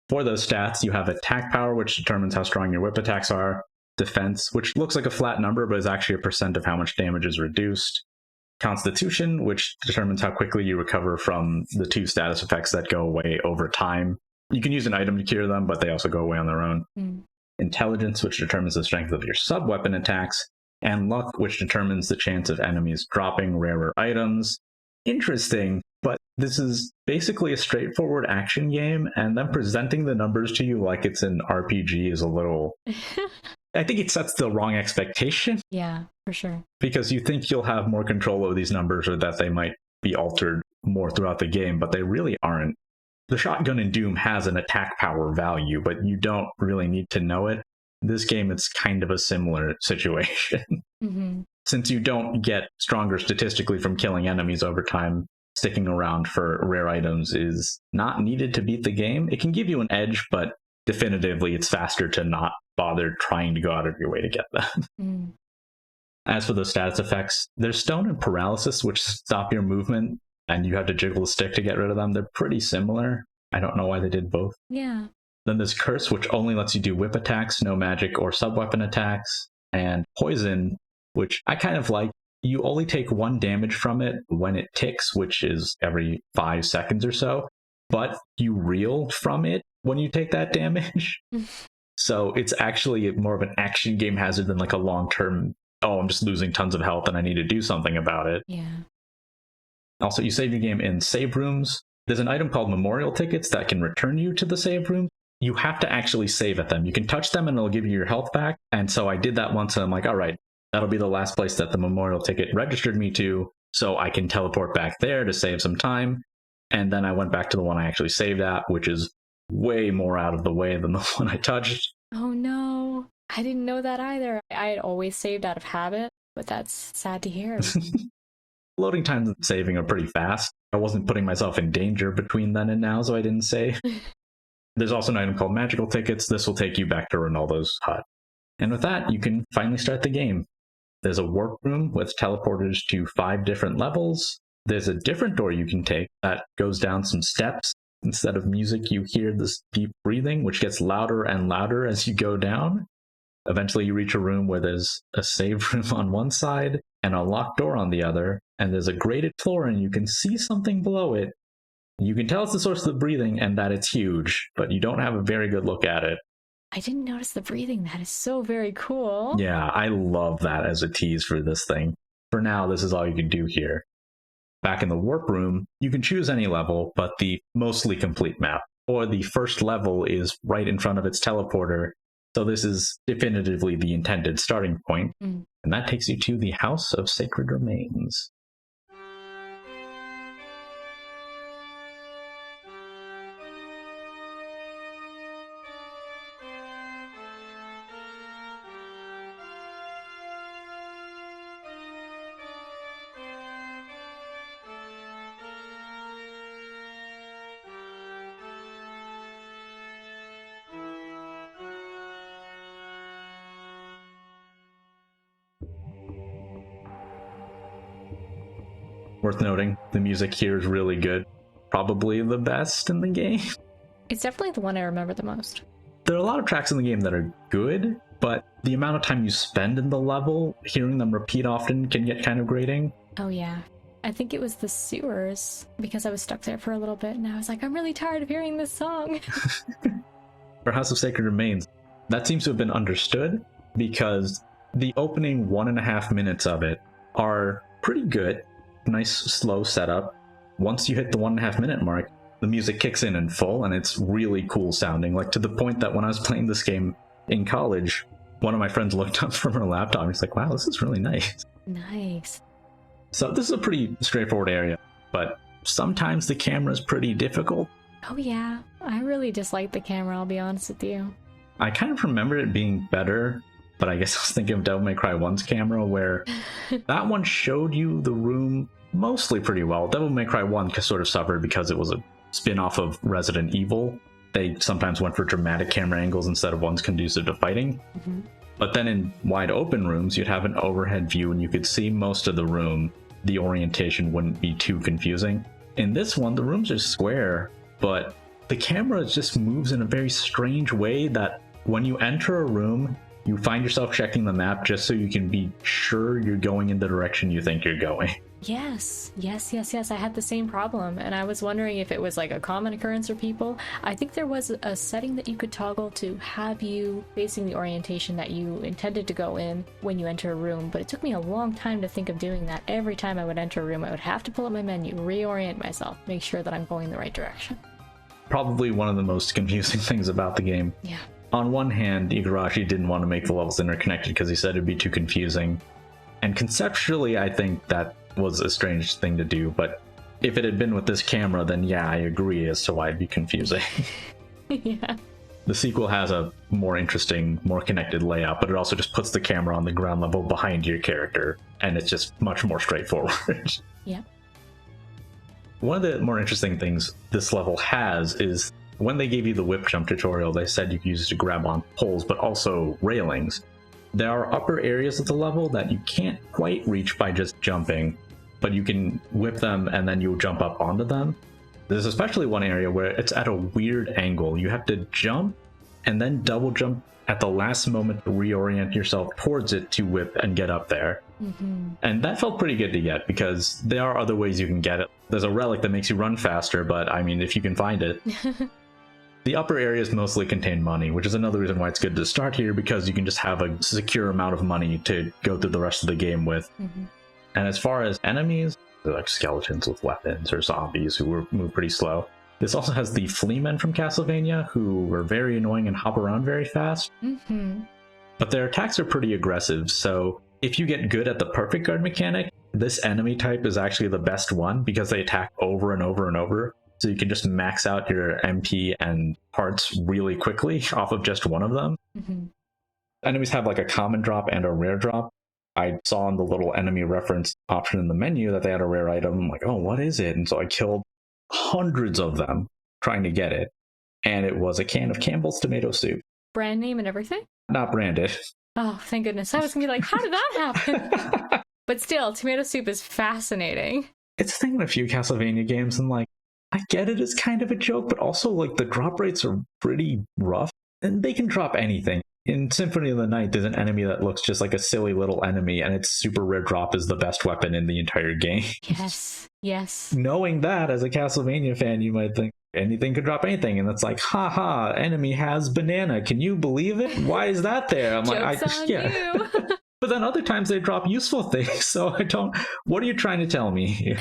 For those stats, you have attack power, which determines how strong your whip attacks are. Defense, which looks like a flat number, but is actually a percent of how much damage is reduced. Constitution, which determines how quickly you recover from the 2 status effects that go away over time. You can use an item to cure them, but they also go away on their own. Intelligence, which determines the strength of your sub-weapon attacks. And luck, which determines the chance of enemies dropping rarer items. Interesting, but this is basically a straightforward action game, and then presenting the numbers to you like it's an RPG is a little... I think it sets the wrong expectation. Yeah, for sure. Because you think you'll have more control over these numbers, or that they might be altered more throughout the game, but they really aren't. The shotgun in Doom has an attack power value, but you don't really need to know it. This game, it's kind of a similar situation. Since you don't get stronger statistically from killing enemies over time, sticking around for rare items is not needed to beat the game. It can give you an edge, but definitively it's faster to not bother trying to go out of your way to get them. As for the status effects, there's stone and paralysis, which stop your movement, and you have to jiggle the stick to get rid of them. They're pretty similar. I don't know why they did both. Yeah. Then there's curse, which only lets you do whip attacks, no magic or sub-weapon attacks. And poison, which I kind of like. You only take 1 damage from it when it ticks, which is every 5 seconds or so. But you reel from it when you take that damage. So it's actually more of an action game hazard than like a long-term, oh, I'm just losing tons of health and I need to do something about it. Yeah. Also, you save your game in save rooms. There's an item called memorial tickets that can return you to the save room. You have to actually save at them. You can touch them and it'll give you your health back. And so I did that once and I'm like, all right, that'll be the last place that the memorial ticket registered me to, so I can teleport back there to save some time. And then I went back to the one I actually saved at, which is way more out of the way than the one I touched. Oh no, I didn't know that either. I had always saved out of habit, but that's sad to hear. Loading times and saving are pretty fast. I wasn't putting myself in danger between then and now, so I didn't save. There's also an item called magical tickets. This will take you back to Ronaldo's hut. And with that, you can finally start the game. There's a warp room with teleporters to 5 different levels. There's a different door you can take that goes down some steps. Instead of music, you hear this deep breathing, which gets louder and louder as you go down. Eventually, you reach a room where there's a save room on one side and a locked door on the other, and there's a grated floor and you can see something below it. You can tell it's the source of the breathing and that it's huge, but you don't have a very good look at it. I didn't notice the breathing. That is so very cool. Yeah, I love that as a tease for this thing. For now, this is all you can do here. Back in the warp room, you can choose any level, but the mostly complete map, or the first level is right in front of its teleporter. So this is definitively the intended starting point, and that takes you to the House of Sacred Remains. Worth noting, the music here is really good. Probably the best in the game. It's definitely the one I remember the most. There are a lot of tracks in the game that are good, but the amount of time you spend in the level, hearing them repeat often can get kind of grating. Oh yeah. I think it was the sewers, because I was stuck there for a little bit and I was like, I'm really tired of hearing this song. For House of Sacred Remains, that seems to have been understood because the opening 1.5 minutes of it are pretty good. Nice slow setup. Once you hit the 1.5 minute mark, the music kicks in full and it's really cool sounding, like to the point that when I was playing this game in college, one of my friends looked up from her laptop and he's like, wow, this is really nice. Nice. So this is a pretty straightforward area, but sometimes the camera is pretty difficult. Oh yeah, I really dislike the camera, I'll be honest with you. I kind of remember it being better, but I guess I was thinking of Devil May Cry 1's camera, where that one showed you the room mostly pretty well. Devil May Cry 1 sort of suffered because it was a spin-off of Resident Evil. They sometimes went for dramatic camera angles instead of ones conducive to fighting. Mm-hmm. But then in wide open rooms, you'd have an overhead view and you could see most of the room. The orientation wouldn't be too confusing. In this one, the rooms are square, but the camera just moves in a very strange way that when you enter a room, you find yourself checking the map just so you can be sure you're going in the direction you think you're going. Yes. I had the same problem, and I was wondering if it was like a common occurrence for people. I think there was a setting that you could toggle to have you facing the orientation that you intended to go in when you enter a room, but it took me a long time to think of doing that. Every time I would enter a room, I would have to pull up my menu, reorient myself, make sure that I'm going the right direction. Probably one of the most confusing things about the game. Yeah. On one hand, Igarashi didn't want to make the levels interconnected because he said it'd be too confusing. And conceptually, I think that was a strange thing to do, but if it had been with this camera, then yeah, I agree as to why it'd be confusing. Yeah. The sequel has a more interesting, more connected layout, but it also just puts the camera on the ground level behind your character, and it's just much more straightforward. Yeah. One of the more interesting things this level has is when they gave you the whip jump tutorial, they said you could use it to grab on poles, but also railings. There are upper areas of the level that you can't quite reach by just jumping, but you can whip them and then you'll jump up onto them. There's especially one area where it's at a weird angle. You have to jump and then double jump at the last moment to reorient yourself towards it to whip and get up there. Mm-hmm. And that felt pretty good to get because there are other ways you can get it. There's a relic that makes you run faster, but I mean, if you can find it. The upper areas mostly contain money, which is another reason why it's good to start here, because you can just have a secure amount of money to go through the rest of the game with. Mm-hmm. And as far as enemies, they're like skeletons with weapons or zombies who move pretty slow. This also has the flea men from Castlevania, who are very annoying and hop around very fast. Mm-hmm. But their attacks are pretty aggressive, so if you get good at the perfect guard mechanic, this enemy type is actually the best one because they attack over and over and over. So you can just max out your MP and hearts really quickly off of just one of them. Mm-hmm. Enemies have like a common drop and a rare drop. I saw in the little enemy reference option in the menu that they had a rare item. I'm like, oh, what is it? And so I killed hundreds of them trying to get it. And it was a can of Campbell's tomato soup. Brand name and everything? Not branded. Oh, thank goodness. I was going to be like, how did that happen? But still, tomato soup is fascinating. It's a thing in a few Castlevania games, and like, I get it as kind of a joke, but also like the drop rates are pretty rough, and they can drop anything. In Symphony of the Night, there's an enemy that looks just like a silly little enemy, and its super rare drop is the best weapon in the entire game. Yes. Knowing that, as a Castlevania fan, you might think anything could drop anything, and it's like, haha, enemy has banana. Can you believe it? Why is that there? I'm like, yeah. But then other times they drop useful things, so I don't. What are you trying to tell me here?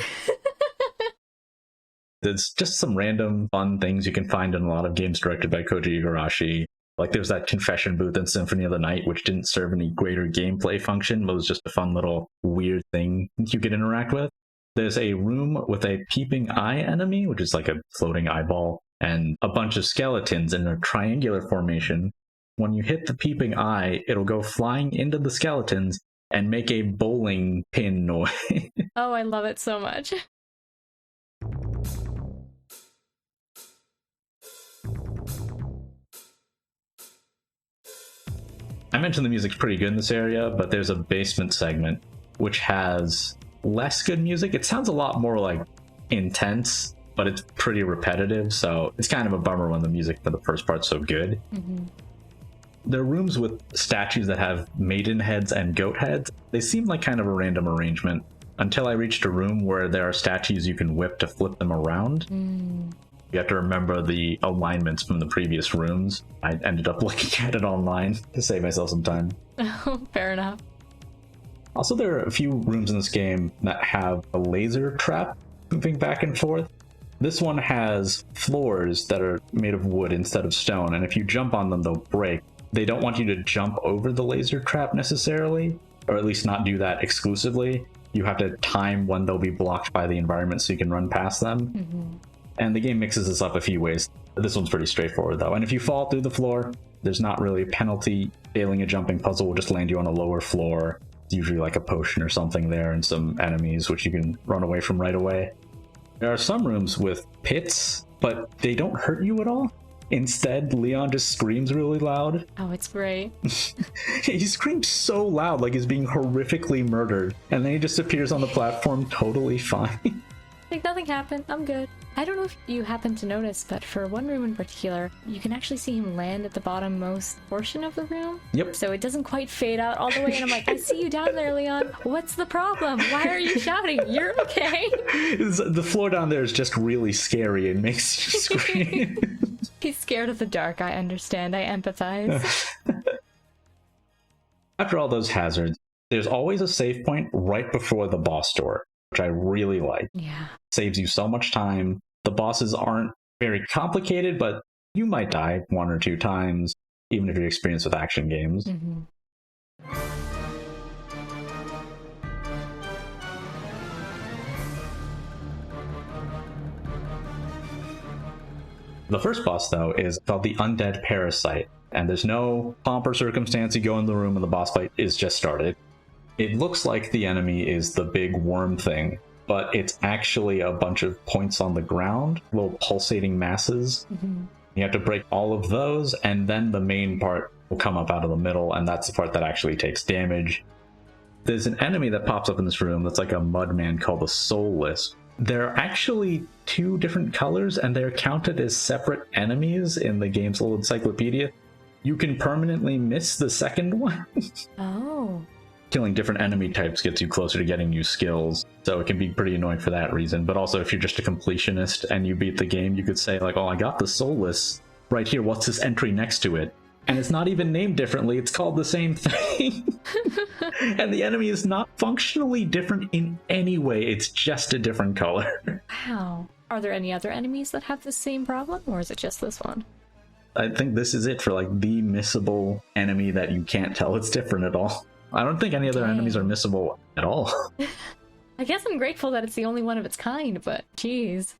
There's just some random fun things you can find in a lot of games directed by Koji Igarashi. Like there's that confession booth in Symphony of the Night, which didn't serve any greater gameplay function, but was just a fun little weird thing you could interact with. There's a room with a peeping eye enemy, which is like a floating eyeball, and a bunch of skeletons in a triangular formation. When you hit the peeping eye, it'll go flying into the skeletons and make a bowling pin noise. Oh, I love it so much. I mentioned the music's pretty good in this area, but there's a basement segment which has less good music. It sounds a lot more like intense, but it's pretty repetitive, so it's kind of a bummer when the music for the first part's so good. There are rooms with statues that have maiden heads and goat heads. They seem like kind of a random arrangement until I reached a room where there are statues you can whip to flip them around. You have to remember the alignments from the previous rooms. I ended up looking at it online to save myself some time. Oh, fair enough. Also, there are a few rooms in this game that have a laser trap moving back and forth. This one has floors that are made of wood instead of stone, and if you jump on them, they'll break. They don't want you to jump over the laser trap necessarily, or at least not do that exclusively. You have to time when they'll be blocked by the environment so you can run past them. And the game mixes this up a few ways. This one's pretty straightforward though. And if you fall through the floor, there's not really a penalty. Failing a jumping puzzle will just land you on a lower floor. It's usually like a potion or something there and some enemies which you can run away from right away. There are some rooms with pits, but they don't hurt you at all. Instead, Leon just screams really loud. Oh, it's great. He screams so loud, like he's being horrifically murdered, and then he just appears on the platform totally fine. Like nothing happened. I'm good. I don't know if you happen to notice, but for one room in particular, you can actually see him land at the bottommost portion of the room. Yep. So it doesn't quite fade out all the way, and I'm like, I see you down there, Leon. What's the problem? Why are you shouting? You're okay. The floor down there is just really scary and makes you scream. He's scared of the dark. I understand. I empathize. After all those hazards, there's always a save point right before the boss door, which I really like. Yeah. Saves you so much time. The bosses aren't very complicated, but you might die one or two times, even if you're experienced with action games. The first boss, though, is called the Undead Parasite, and there's no pomp or circumstance. You go in the room and the boss fight is just started. It looks like the enemy is the big worm thing, but it's actually a bunch of points on the ground, little pulsating masses. You have to break all of those, and then the main part will come up out of the middle, and that's the part that actually takes damage. There's an enemy that pops up in this room that's like a mudman called the Soulless. They're actually two different colors, and they're counted as separate enemies in the game's little encyclopedia. You can permanently miss the second one. Oh. Killing different enemy types gets you closer to getting new skills, so it can be pretty annoying for that reason. But also, if you're just a completionist and you beat the game, you could say, like, oh, I got the Soulless right here. What's this entry next to it? And it's not even named differently. It's called the same thing. And the enemy is not functionally different in any way. It's just a different color. Wow. Are there any other enemies that have the same problem, or is it just this one? I think this is it for, like, the missable enemy that you can't tell it's different at all. I don't think any other enemies are missable at all. I guess I'm grateful that it's the only one of its kind, but geez.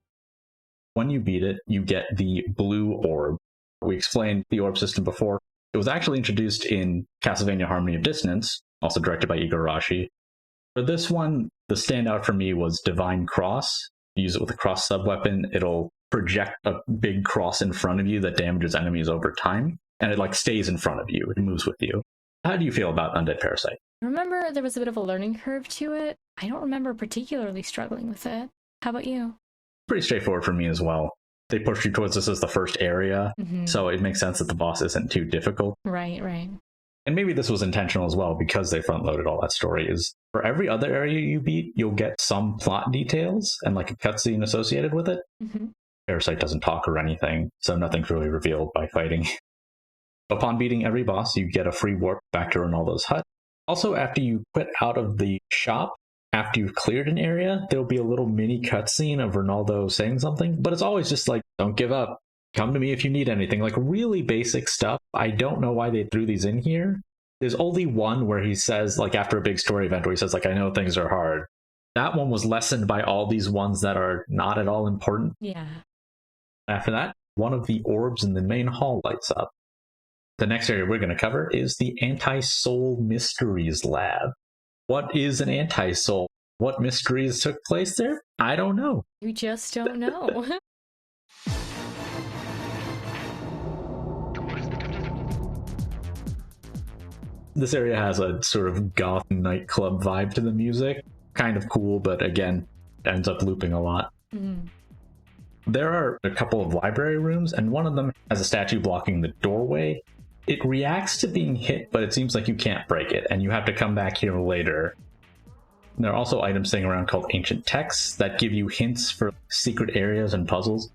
When you beat it, you get the blue orb. We explained the orb system before. It was actually introduced in Castlevania Harmony of Dissonance, also directed by Igarashi. For this one, the standout for me was Divine Cross. You use it with a cross sub-weapon, it'll project a big cross in front of you that damages enemies over time, and it, like, stays in front of you. It moves with you. How do you feel about Undead Parasite? I remember there was a bit of a learning curve to it. I don't remember particularly struggling with it. How about you? Pretty straightforward for me as well. They push you towards this as the first area, so it makes sense that the boss isn't too difficult. Right. And maybe this was intentional as well, because they front-loaded all that story. Is for every other area you beat, you'll get some plot details and, like, a cutscene associated with it. Parasite doesn't talk or anything, so nothing's really revealed by fighting. Upon beating every boss, you get a free warp back to Ronaldo's hut. Also, after you quit out of the shop, after you've cleared an area, there'll be a little mini cutscene of Ronaldo saying something, but it's always just like, don't give up. Come to me if you need anything. Like, really basic stuff. I don't know why they threw these in here. There's only one where he says, like, after a big story event where he says, like, I know things are hard. That one was lessened by all these ones that are not at all important. Yeah. After that, one of the orbs in the main hall lights up. The next area we're going to cover is the Anti-Soul Mysteries Lab. What is an anti-soul? What mysteries took place there? I don't know. You just don't know. This area has a sort of goth nightclub vibe to the music. kind of cool, but again, ends up looping a lot. There are a couple of library rooms, and one of them has a statue blocking the doorway. It reacts to being hit, but it seems like you can't break it, and you have to come back here later. There are also items sitting around called ancient texts that give you hints for secret areas and puzzles.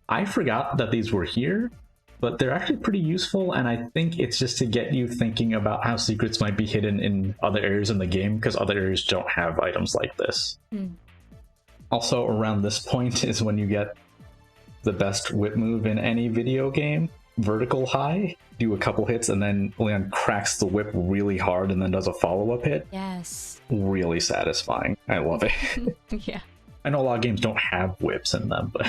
I forgot that these were here, but they're actually pretty useful, and I think it's just to get you thinking about how secrets might be hidden in other areas in the game, because other areas don't have items like this. Also, around this point is when you get the best whip move in any video game, vertical high. Do a couple hits, and then Leon cracks the whip really hard and then does a follow-up hit. Yes. Really satisfying. I love it. Yeah. I know a lot of games don't have whips in them, but...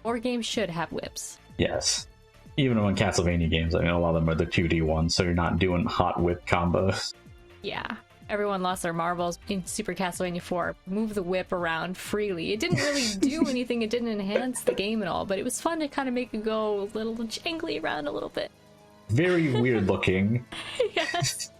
Or games should have whips. Yes. Even on Castlevania games, I mean, a lot of them are the 2D ones, so you're not doing hot whip combos. Yeah. Everyone lost their marbles in Super Castlevania 4. Move the whip around freely. It didn't really do anything. It didn't enhance the game at all, but it was fun to kind of make it go a little jangly around a little bit. Very weird looking. Yes.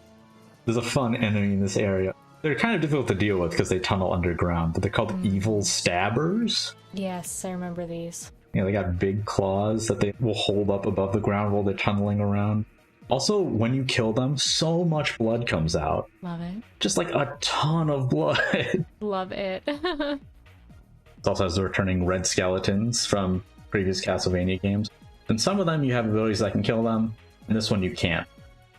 There's a fun enemy in this area. They're kind of difficult to deal with because they tunnel underground, but they're called evil stabbers. Yes, I remember these. Yeah, they got big claws that they will hold up above the ground while they're tunneling around. Also, when you kill them, so much blood comes out. Love it. Just like a ton of blood. Love it. It also has the returning red skeletons from previous Castlevania games. In some of them, you have abilities that can kill them. In this one, you can't.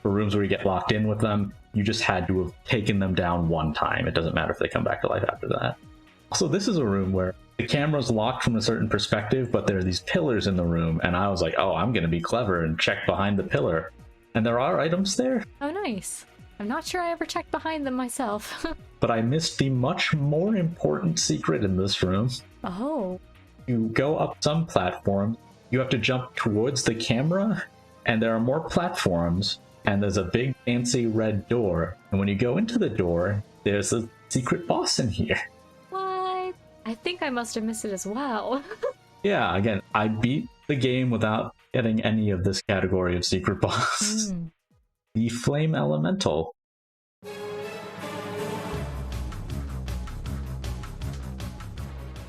For rooms where you get locked in with them, you just had to have taken them down one time. It doesn't matter if they come back to life after that. Also, this is a room where the camera's locked from a certain perspective, but there are these pillars in the room, and I was like, oh, I'm going to be clever and check behind the pillar. And there are items there. Oh, nice. I'm not sure I ever checked behind them myself. But I missed the much more important secret in this room. Oh. You go up some platforms, you have to jump towards the camera, and there are more platforms, and there's a big fancy red door. And when you go into the door, there's a secret boss in here. What? I think I must have missed it as well. Yeah, again, I beat the game without getting any of this category of secret boss. The Flame Elemental.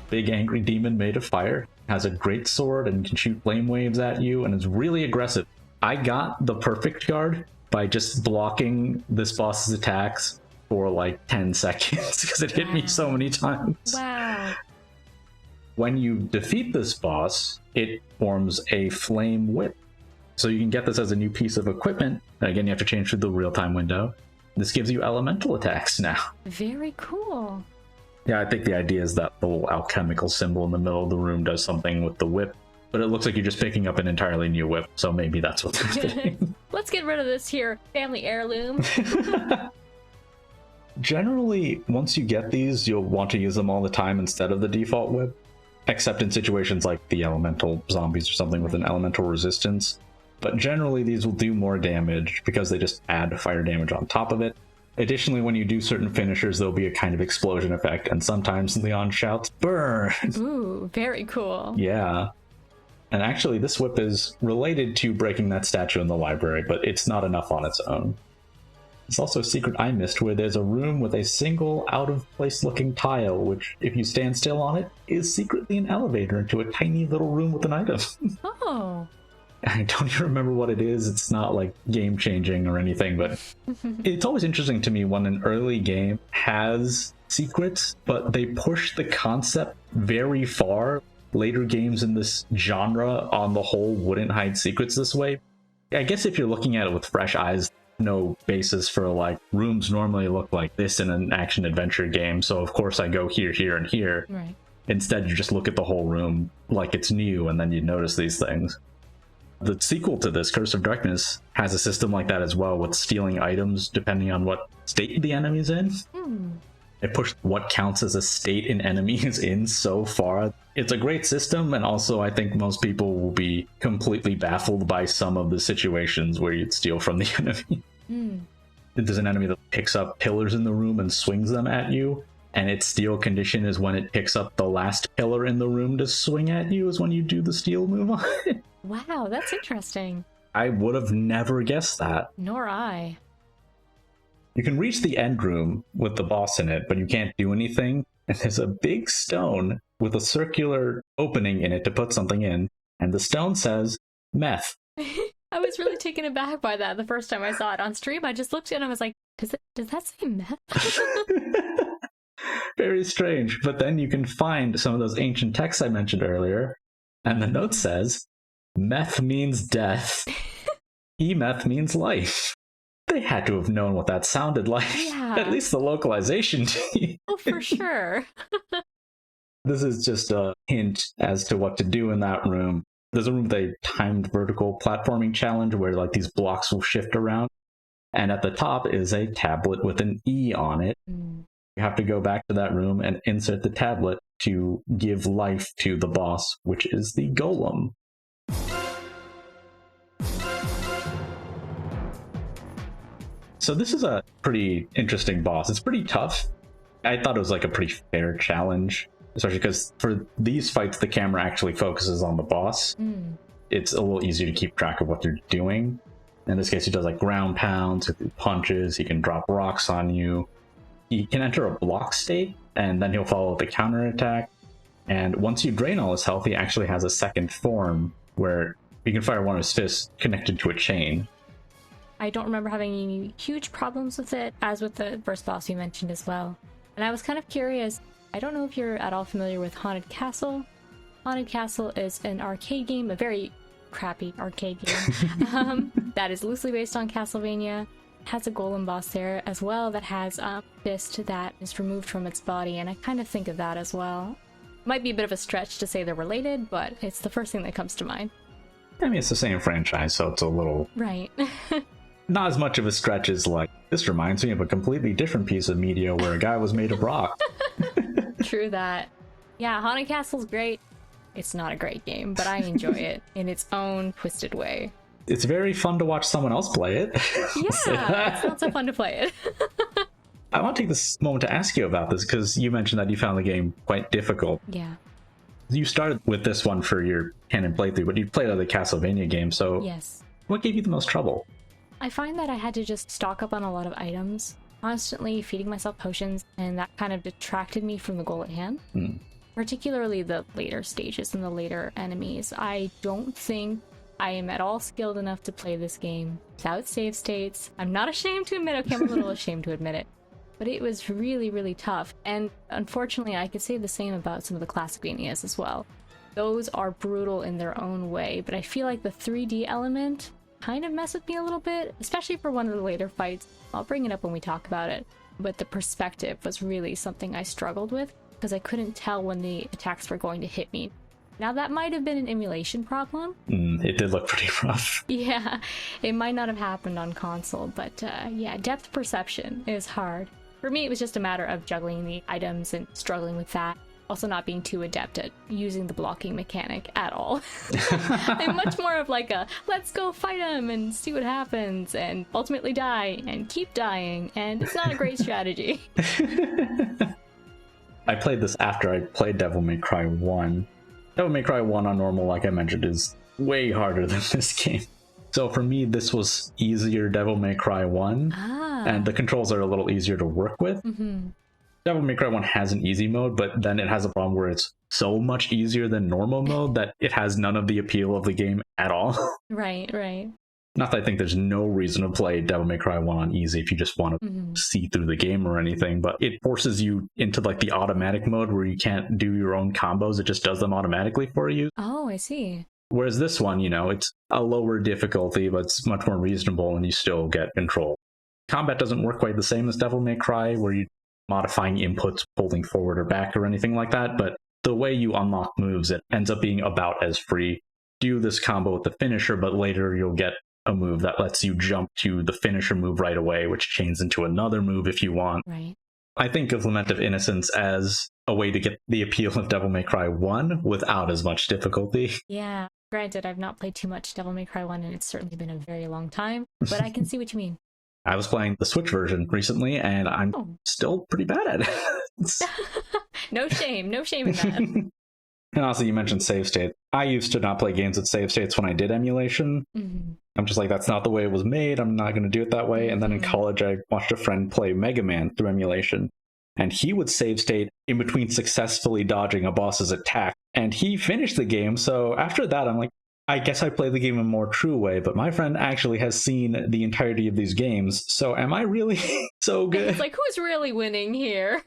Big angry demon made of fire, has a great sword and can shoot flame waves at you, and is really aggressive. I got the perfect guard by just blocking this boss's attacks for like 10 seconds because it hit me so many times. Wow. When you defeat this boss, it forms a flame whip. So you can get this as a new piece of equipment. Again, you have to change through the real-time window. This gives you elemental attacks now. Very cool. Yeah, I think the idea is that the little alchemical symbol in the middle of the room does something with the whip, but it looks like you're just picking up an entirely new whip, so maybe that's what's happening. Let's get rid of this here family heirloom. Generally, once you get these, you'll want to use them all the time instead of the default whip, except in situations like the elemental zombies or something with an elemental resistance. But generally, these will do more damage because they just add fire damage on top of it. Additionally, when you do certain finishers, there'll be a kind of explosion effect, and sometimes Leon shouts, "Burn!" Ooh, very cool. Yeah. And actually, this whip is related to breaking that statue in the library, but it's not enough on its own. There's also a secret I missed where there's a room with a single out-of-place looking tile, which, if you stand still on it, is secretly an elevator into a tiny little room with an item. Oh. I don't even remember what it is. It's not like game-changing or anything, but it's always interesting to me when an early game has secrets, but they push the concept very far. Later games in this genre on the whole wouldn't hide secrets this way. I guess if you're looking at it with fresh eyes, no basis for like rooms normally look like this in an action-adventure game, so of course I go here, here, and here. Right. Instead, you just look at the whole room like it's new, and then you notice these things. The sequel to this, Curse of Darkness, has a system like that as well, with stealing items depending on what state the enemy's in. It pushed what counts as a state an enemy is in so far. It's a great system, and also I think most people will be completely baffled by some of the situations where you'd steal from the enemy. There's an enemy that picks up pillars in the room and swings them at you, and its steal condition is when it picks up the last pillar in the room to swing at you is when you do the steal move on it. Wow, that's interesting. I would have never guessed that. Nor I. You can reach the end room with the boss in it, but you can't do anything. And there's a big stone with a circular opening in it to put something in. And the stone says, meth. I was really taken aback by that the first time I saw it on stream. I just looked at it and I was like, does that say meth? Very strange. But then you can find some of those ancient texts I mentioned earlier. And the note says, meth means death. E-meth means life. They had to have known what that sounded like. Yeah. At least the localization team. Oh, for sure. This is just a hint as to what to do in that room. There's a room with a timed vertical platforming challenge where like these blocks will shift around. And at the top is a tablet with an E on it. You have to go back to that room and insert the tablet to give life to the boss, which is the golem. So this is a pretty interesting boss. It's pretty tough. I thought it was like a pretty fair challenge, especially because for these fights, the camera actually focuses on the boss. It's a little easier to keep track of what they're doing. In this case, he does like ground pounds, punches, he can drop rocks on you. He can enter a block state, and then he'll follow with a counterattack. And once you drain all his health, he actually has a second form where you can fire one of his fists connected to a chain. I don't remember having any huge problems with it, as with the first boss you mentioned as well. And I was kind of curious, I don't know if you're at all familiar with Haunted Castle. Haunted Castle is an arcade game, a very crappy arcade game, that is loosely based on Castlevania. It has a golem boss there as well that has a fist that is removed from its body, and I kind of think of that as well. Might be a bit of a stretch to say they're related, but it's the first thing that comes to mind. I mean, it's the same franchise, so it's a little... Right. Not as much of a stretch as, like, this reminds me of a completely different piece of media where a guy was made of rock. True that. Yeah, Haunted Castle's great. It's not a great game, but I enjoy it in its own twisted way. It's very fun to watch someone else play it. Yeah, it's not so fun to play it. I want to take this moment to ask you about this, because you mentioned that you found the game quite difficult. Yeah. You started with this one for your canon playthrough, but you played other Castlevania games, so Yes. What gave you the most trouble? I find that I had to just stock up on a lot of items, constantly feeding myself potions, and that kind of detracted me from the goal at hand. Particularly the later stages and the later enemies. I don't think I am at all skilled enough to play this game without save states. I'm not ashamed to admit, okay, I'm a little ashamed to admit it. But it was really, really tough. And unfortunately, I could say the same about some of the Classicvanias as well. Those are brutal in their own way, but I feel like the 3D element kind of messed with me a little bit, especially for one of the later fights. I'll bring it up when we talk about it. But the perspective was really something I struggled with, because I couldn't tell when the attacks were going to hit me. Now, that might have been an emulation problem. It did look pretty rough. Yeah, it might not have happened on console, but yeah, depth perception is hard. For me, it was just a matter of juggling the items and struggling with that. Also not being too adept at using the blocking mechanic at all. I'm much more of like a, let's go fight him and see what happens and ultimately die and keep dying, and it's not a great strategy. I played this after I played Devil May Cry 1. Devil May Cry 1 on normal, like I mentioned, is way harder than this game. So for me, this was easier Devil May Cry 1, and the controls are a little easier to work with. Devil May Cry 1 has an easy mode, but then it has a problem where it's so much easier than normal mode that it has none of the appeal of the game at all. Right, right. Not that I think there's no reason to play Devil May Cry 1 on easy if you just want to see through the game or anything, but it forces you into like the automatic mode where you can't do your own combos, it just does them automatically for you. Oh, I see. Whereas this one, you know, it's a lower difficulty, but it's much more reasonable and you still get control. Combat doesn't work quite the same as Devil May Cry, where you're modifying inputs, holding forward or back or anything like that, but the way you unlock moves, it ends up being about as free. Do this combo with the finisher, but later you'll get a move that lets you jump to the finisher move right away, which chains into another move if you want. Right. I think of Lament of Innocence as a way to get the appeal of Devil May Cry 1 without as much difficulty. Yeah. Granted, I've not played too much Devil May Cry 1, and it's certainly been a very long time, but I can see what you mean. I was playing the Switch version recently, and I'm still pretty bad at it. No shame in that. And also, you mentioned save state. I used to not play games with save states when I did emulation. I'm just like, that's not the way it was made. I'm not going to do it that way. And then in college, I watched a friend play Mega Man through emulation. And he would save state in between successfully dodging a boss's attack. And he finished the game. So after that, I'm like, I guess I play the game in a more true way. But my friend actually has seen the entirety of these games. So am I really so good? It's like, who's really winning here?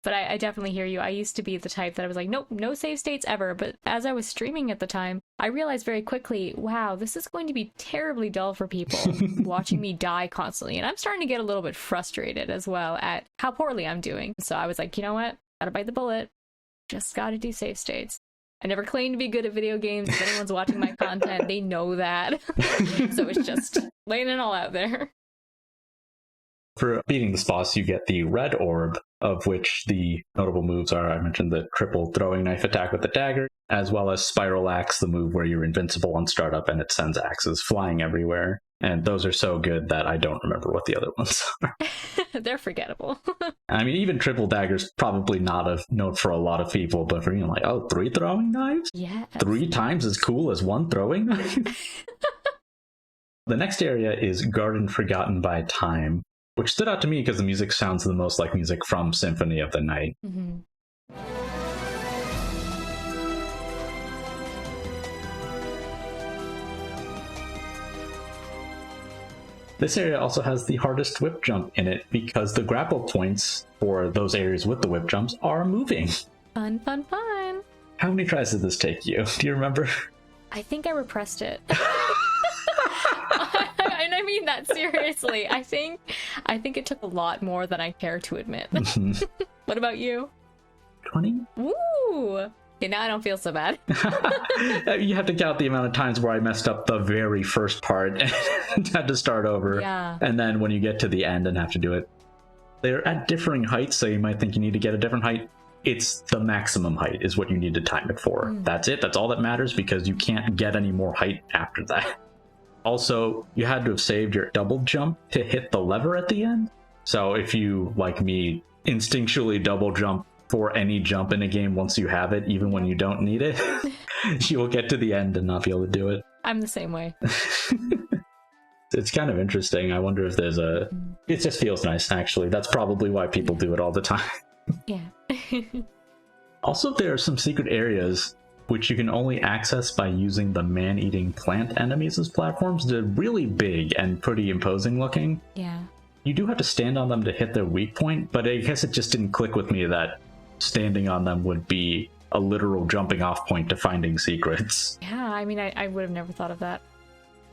But I definitely hear you. I used to be the type that I was like, nope, no save states ever. But as I was streaming at the time, I realized very quickly, wow, this is going to be terribly dull for people watching me die constantly. And I'm starting to get a little bit frustrated as well at how poorly I'm doing. So I was like, you know what? Gotta bite the bullet. Just gotta do save states. I never claimed to be good at video games. If anyone's watching my content, they know that. So it's just laying it all out there. For beating this boss, you get the red orb, of which the notable moves are, I mentioned the triple throwing knife attack with the dagger, as well as spiral axe, the move where you're invincible on startup and it sends axes flying everywhere. And those are so good that I don't remember what the other ones are. They're forgettable. I mean, even triple dagger's probably not a note for a lot of people, but for me, I'm like, oh, 3 throwing knives? Yeah. 3 times as cool as 1 throwing knife? The next area is Garden Forgotten by Time, which stood out to me because the music sounds the most like music from Symphony of the Night. Mm-hmm. This area also has the hardest whip jump in it because the grapple points for those areas with the whip jumps are moving. Fun, fun, fun. How many tries did this take you? Do you remember? I think I repressed it. And I mean that seriously. I think it took a lot more than I care to admit. What about you? 20? Woo! Okay, now I don't feel so bad. You have to count the amount of times where I messed up the very first part and had to start over. Yeah. And then when you get to the end and have to do it, they're at differing heights, so you might think you need to get a different height. It's the maximum height is what you need to time it for. That's it. That's all that matters because you can't get any more height after that. Also, you had to have saved your double jump to hit the lever at the end. So if you, like me, instinctually double jump for any jump in a game once you have it, even when you don't need it, you will get to the end and not be able to do it. I'm the same way. It's kind of interesting. I wonder if there's a... It just feels nice, actually. That's probably why people do it all the time. Yeah. Also, there are some secret areas which you can only access by using the man-eating plant enemies as platforms. They're really big and pretty imposing looking. Yeah. You do have to stand on them to hit their weak point, but I guess it just didn't click with me that standing on them would be a literal jumping off point to finding secrets. Yeah, I mean, I would have never thought of that.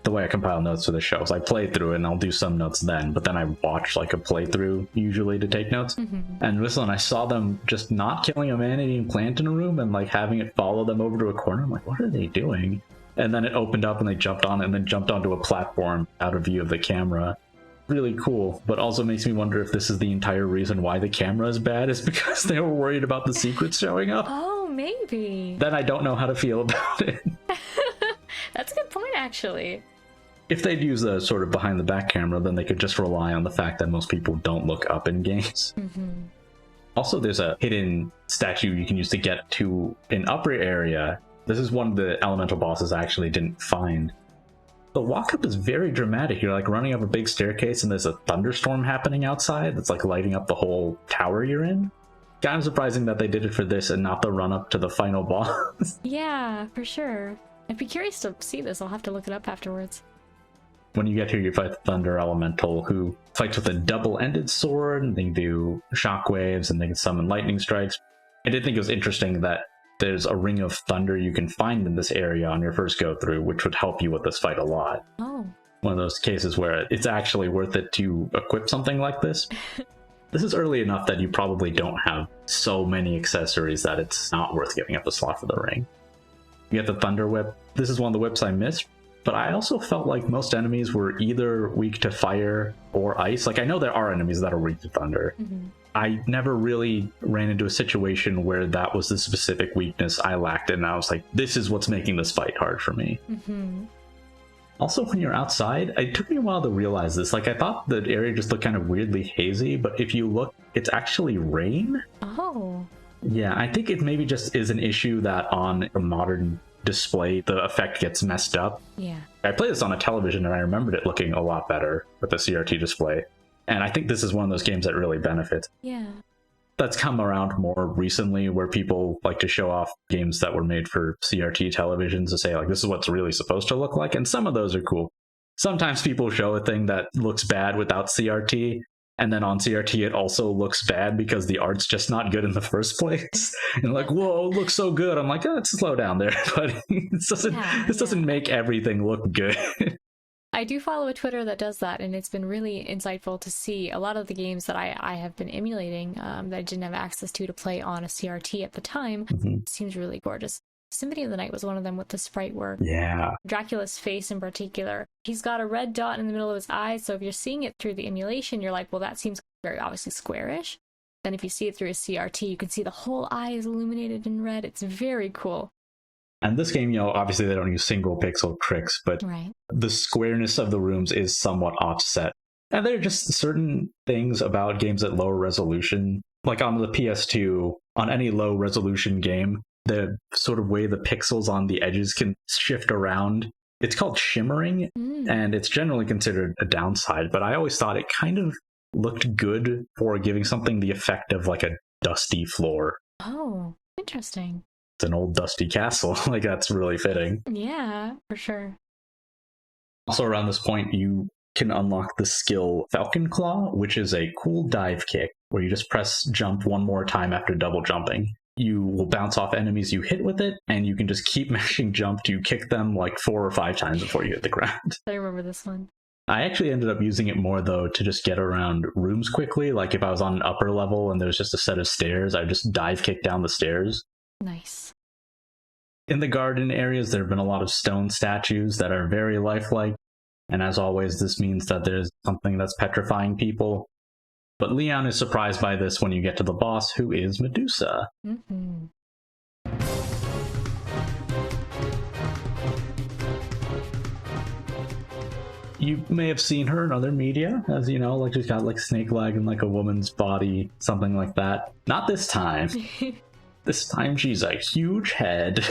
The way I compile notes for the show is I play through it and I'll do some notes then, but then I watch like a playthrough usually to take notes. And this one, I saw them just not killing a man-eating plant in a room and like having it follow them over to a corner. I'm like, what are they doing? And then it opened up and they jumped on it and then jumped onto a platform out of view of the camera. Really cool, but also makes me wonder if this is the entire reason why the camera is bad is because they were worried about the secrets showing up. Oh, maybe. Then I don't know how to feel about it. That's a good point, actually. If they'd use a sort of behind the back camera, then they could just rely on the fact that most people don't look up in games. Also, there's a hidden statue you can use to get to an upper area. This is one of the elemental bosses I actually didn't find. The walk-up is very dramatic. You're like running up a big staircase and there's a thunderstorm happening outside that's like lighting up the whole tower you're in. Kind of surprising that they did it for this and not the run-up to the final boss. Yeah, for sure. I'd be curious to see this. I'll have to look it up afterwards. When you get here, you fight the Thunder Elemental, who fights with a double-ended sword, and they can do shockwaves, and they can summon lightning strikes. I did think it was interesting that there's a ring of thunder you can find in this area on your first go-through, which would help you with this fight a lot. Oh. One of those cases where it's actually worth it to equip something like this. This is early enough that you probably don't have so many accessories that it's not worth giving up a slot for the ring. You get the Thunder Whip. This is one of the whips I missed, but I also felt like most enemies were either weak to fire or ice. Like, I know there are enemies that are weak to thunder. I never really ran into a situation where that was the specific weakness I lacked, and I was like, this is what's making this fight hard for me. Also, when you're outside, it took me a while to realize this. Like, I thought the area just looked kind of weirdly hazy, but if you look, it's actually rain. Oh. Yeah, I think it maybe just is an issue that on a modern display, the effect gets messed up. Yeah. I played this on a television and I remembered it looking a lot better with the CRT display. And I think this is one of those games that really benefits. Yeah. That's come around more recently, where people like to show off games that were made for CRT televisions to say, like, this is what's really supposed to look like. And some of those are cool. Sometimes people show a thing that looks bad without CRT, and then on CRT it also looks bad because the art's just not good in the first place. And like, whoa, it looks so good. I'm like, oh, let's slow down there. But this doesn't make everything look good. I do follow a Twitter that does that, and it's been really insightful to see a lot of the games that I have been emulating that I didn't have access to play on a CRT at the time. It seems really gorgeous. Symphony of the Night was one of them with the sprite work. Yeah. Dracula's face in particular. He's got a red dot in the middle of his eyes, so if you're seeing it through the emulation, you're like, well, that seems very obviously squarish. Then if you see it through a CRT, you can see the whole eye is illuminated in red. It's very cool. And this game, obviously they don't use single pixel tricks, but the squareness of the rooms is somewhat offset. And there are just certain things about games at lower resolution, like on the PS2, on any low resolution game, the sort of way the pixels on the edges can shift around. It's called shimmering, and it's generally considered a downside, but I always thought it kind of looked good for giving something the effect of like a dusty floor. Oh, interesting. It's an old dusty castle. Like, that's really fitting. Yeah, for sure. Also, around this point, you can unlock the skill Falcon Claw, which is a cool dive kick where you just press jump one more time after double jumping. You will bounce off enemies you hit with it, and you can just keep mashing jump to kick them like 4 or 5 times before you hit the ground. I remember this one. I actually ended up using it more, though, to just get around rooms quickly. Like, if I was on an upper level and there was just a set of stairs, I would just dive kick down the stairs. Nice. In the garden areas, there have been a lot of stone statues that are very lifelike. And as always, this means that there's something that's petrifying people. But Leon is surprised by this when you get to the boss, who is Medusa. You may have seen her in other media, as you know, like she's got like snake leg and like a woman's body, something like that. Not this time. This time she's a huge head.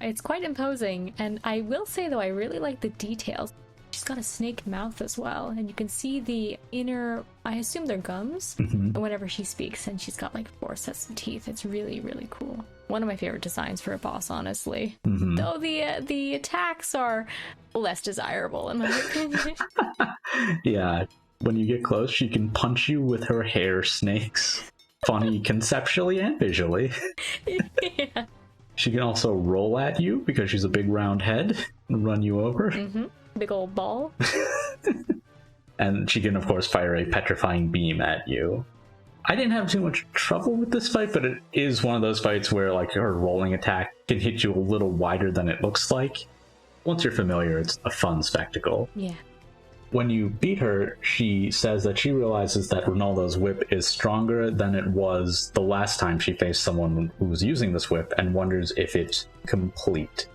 It's quite imposing, and I will say, though, I really like the details. She's got a snake mouth as well, and you can see the inner, I assume they're gums, whenever she speaks, and she's got like 4 sets of teeth. It's really, really cool. One of my favorite designs for a boss, honestly. Though the attacks are less desirable, in my opinion. Yeah, when you get close, she can punch you with her hair snakes. Funny conceptually and visually. Yeah. She can also roll at you because she's a big round head and run you over. Big old ball. And she can, of course, fire a petrifying beam at you. I didn't have too much trouble with this fight, but it is one of those fights where like her rolling attack can hit you a little wider than it looks like. Once you're familiar, it's a fun spectacle. Yeah. When you beat her, she says that she realizes that Ronaldo's whip is stronger than it was the last time she faced someone who was using this whip, and wonders if it's complete.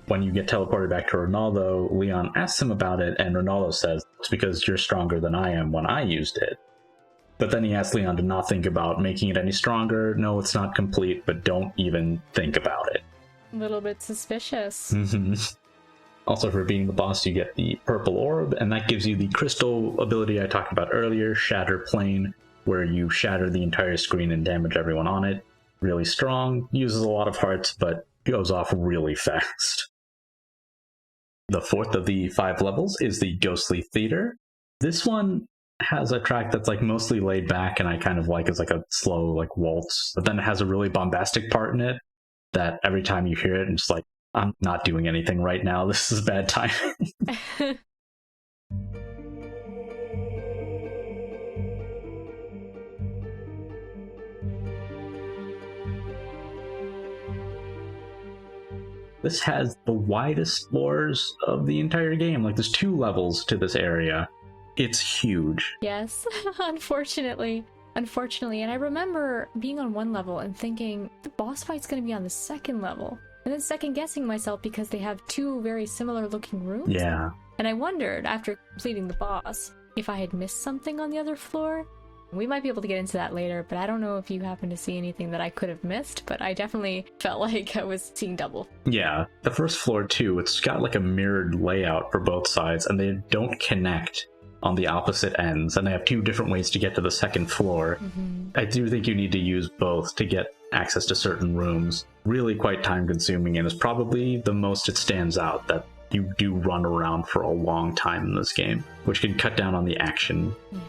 When you get teleported back to Ronaldo, Leon asks him about it, and Ronaldo says, it's because you're stronger than I am when I used it. But then he asks Leon to not think about making it any stronger. No, it's not complete, but don't even think about it. A little bit suspicious. Also, for being the boss, you get the purple orb, and that gives you the crystal ability I talked about earlier, Shatter Plane, where you shatter the entire screen and damage everyone on it. Really strong, uses a lot of hearts, but goes off really fast. The 4th of the 5 levels is the Ghostly Theater. This one has a track that's like mostly laid back, and I kind of like as like a slow like waltz, but then it has a really bombastic part in it that every time you hear it, it's like, I'm not doing anything right now. This is bad timing. This has the widest floors of the entire game. Like, there's 2 levels to this area. It's huge. Yes, unfortunately. And I remember being on 1 level and thinking, the boss fight's going to be on the 2nd level. And then second guessing myself because they have 2 very similar looking rooms. Yeah. And I wondered, after completing the boss, if I had missed something on the other floor. We might be able to get into that later, but I don't know if you happen to see anything that I could have missed, but I definitely felt like I was seeing double. Yeah, the first floor too, it's got like a mirrored layout for both sides, and they don't connect on the opposite ends, and they have two different ways to get to the second floor. I do think you need to use both to get access to certain rooms. Really quite time consuming, and is probably the most it stands out that you do run around for a long time in this game, which can cut down on the action. Yeah.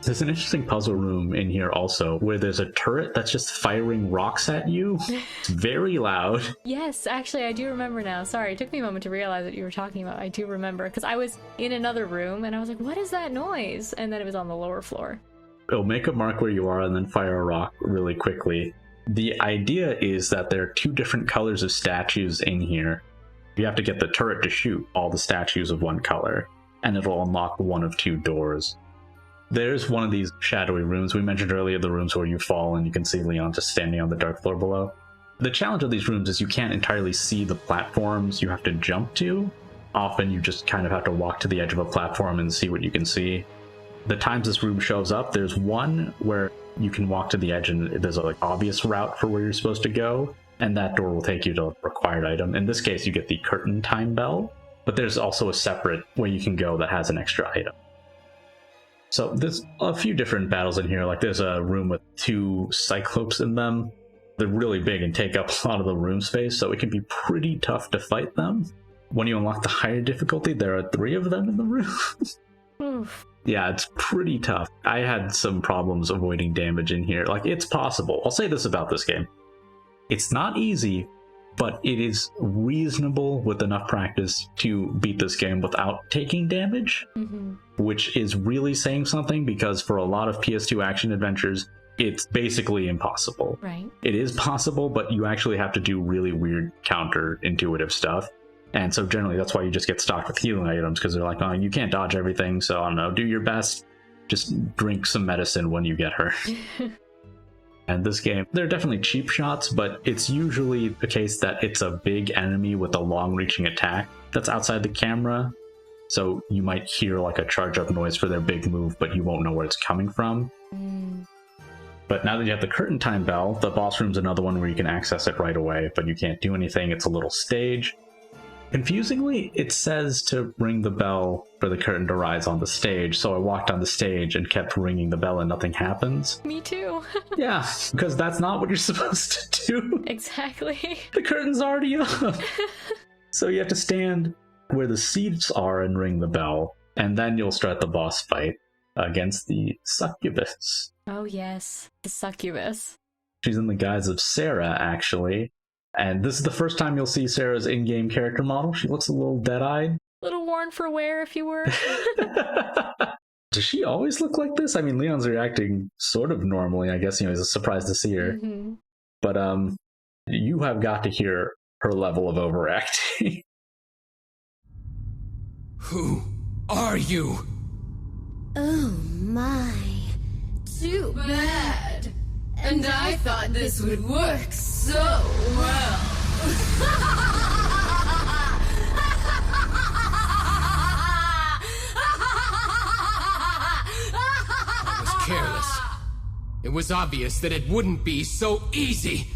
There's an interesting puzzle room in here also, where there's a turret that's just firing rocks at you. It's very loud. Yes, actually, I do remember now. Sorry, it took me a moment to realize what you were talking about. I do remember, because I was in another room, and I was like, what is that noise? And then it was on the lower floor. It'll make a mark where you are and then fire a rock really quickly. The idea is that there are two different colors of statues in here. You have to get the turret to shoot all the statues of one color, and it'll unlock one of two doors. There's one of these shadowy rooms. We mentioned earlier the rooms where you fall and you can see Leon just standing on the dark floor below. The challenge of these rooms is you can't entirely see the platforms you have to jump to. Often you just kind of have to walk to the edge of a platform and see what you can see. The times this room shows up, there's one where you can walk to the edge and there's a obvious route for where you're supposed to go, and that door will take you to a required item. In this case, you get the curtain time bell, but there's also a separate way you can go that has an extra item. So there's a few different battles in here. Like there's a room with two Cyclopes in them. They're really big and take up a lot of the room space, so it can be pretty tough to fight them. When you unlock the higher difficulty, there are 3 of them in the room. Oof. Yeah, it's pretty tough. I had some problems avoiding damage in here. Like, it's possible. I'll say this about this game. It's not easy, but it is reasonable with enough practice to beat this game without taking damage, which is really saying something, because for a lot of PS2 action adventures, it's basically impossible. Right. It is possible, but you actually have to do really weird counterintuitive stuff. And so generally that's why you just get stocked with healing items, because they're like, oh, you can't dodge everything, so I don't know, do your best. Just drink some medicine when you get hurt. And this game, there are definitely cheap shots, but it's usually the case that it's a big enemy with a long-reaching attack that's outside the camera. So you might hear like a charge-up noise for their big move, but you won't know where it's coming from. But now that you have the curtain time bell, the boss room's another one where you can access it right away, but you can't do anything. It's a little stage. Confusingly, it says to ring the bell for the curtain to rise on the stage, so I walked on the stage and kept ringing the bell and nothing happens. Me too. Yeah, because that's not what you're supposed to do. Exactly. The curtain's already up. So you have to stand where the seats are and ring the bell, and then you'll start the boss fight against the Succubus. Oh yes, the Succubus. She's in the guise of Sarah, actually. And this is the first time you'll see Sarah's in-game character model. She looks a little dead-eyed. Little worn for wear, if you were. Does she always look like this? I mean, Leon's reacting sort of normally. I guess, he's surprised to see her. But you have got to hear her level of overacting. Who are you? Oh my, too bad. And I thought this would work so well. I was careless. It was obvious that it wouldn't be so easy.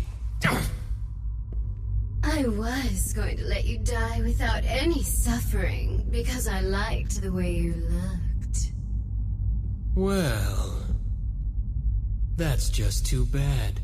I was going to let you die without any suffering because I liked the way you looked. Well, that's just too bad.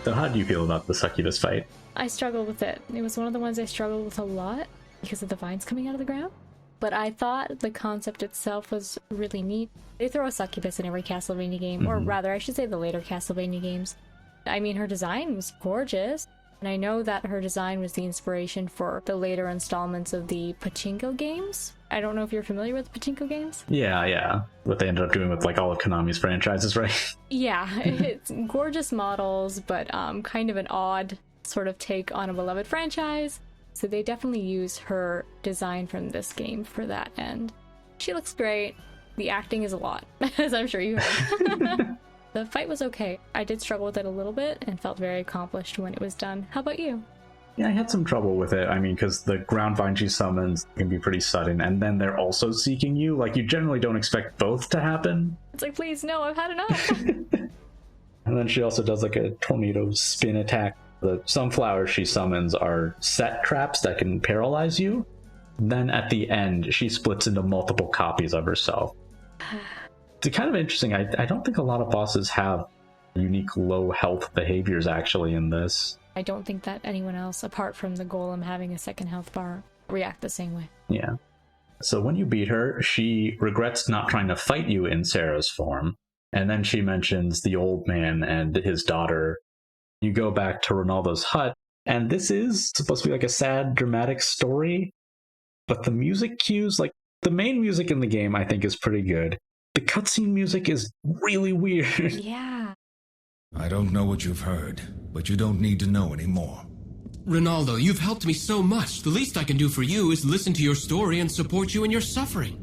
So how do you feel about the Succubus fight? I struggled with it. It was one of the ones I struggled with a lot because of the vines coming out of the ground. But I thought the concept itself was really neat. They throw a succubus in every Castlevania game, or rather, I should say the later Castlevania games. I mean, her design was gorgeous, and I know that her design was the inspiration for the later installments of the Pachinko games. I don't know if you're familiar with Pachinko games? Yeah. What they ended up doing with like all of Konami's franchises, right? Yeah, it's gorgeous models, but kind of an odd sort of take on a beloved franchise. So they definitely use her design from this game for that end. She looks great. The acting is a lot, as I'm sure you heard. The fight was okay. I did struggle with it a little bit and felt very accomplished when it was done. How about you? Yeah, I had some trouble with it. I mean, because the ground vine she summons can be pretty sudden, and then they're also seeking you. Like, you generally don't expect both to happen. It's like, please, no, I've had enough. And then she also does like a tornado spin attack. The sunflowers she summons are set traps that can paralyze you. Then at the end, she splits into multiple copies of herself. It's kind of interesting. I don't think a lot of bosses have unique low health behaviors actually in this. I don't think that anyone else, apart from the golem having a second health bar, react the same way. Yeah. So when you beat her, she regrets not trying to fight you in Sarah's form. And then she mentions the old man and his daughter. You go back to Ronaldo's hut, and this is supposed to be like a sad, dramatic story. But the music cues, like the main music in the game, I think is pretty good. The cutscene music is really weird. Yeah. I don't know what you've heard, but you don't need to know anymore. Ronaldo, you've helped me so much. The least I can do for you is listen to your story and support you in your suffering.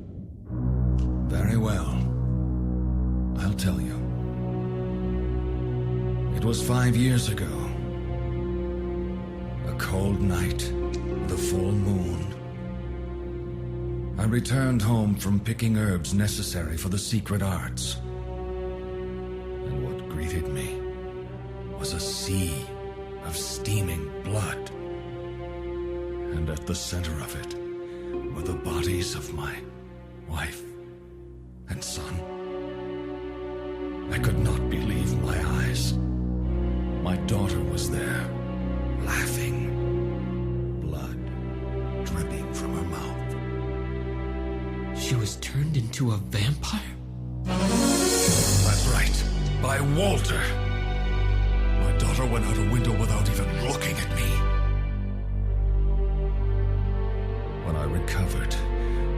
Very well. I'll tell you. It was 5 years ago. A cold night, the full moon. I returned home from picking herbs necessary for the secret arts. And what greeted me was a sea of steaming blood. And at the center of it were the bodies of my wife and son. I could not believe my eyes. My daughter was there, laughing, blood dripping from her mouth. She was turned into a vampire? That's right, by Walter. My daughter went out a window without even looking at me. When I recovered,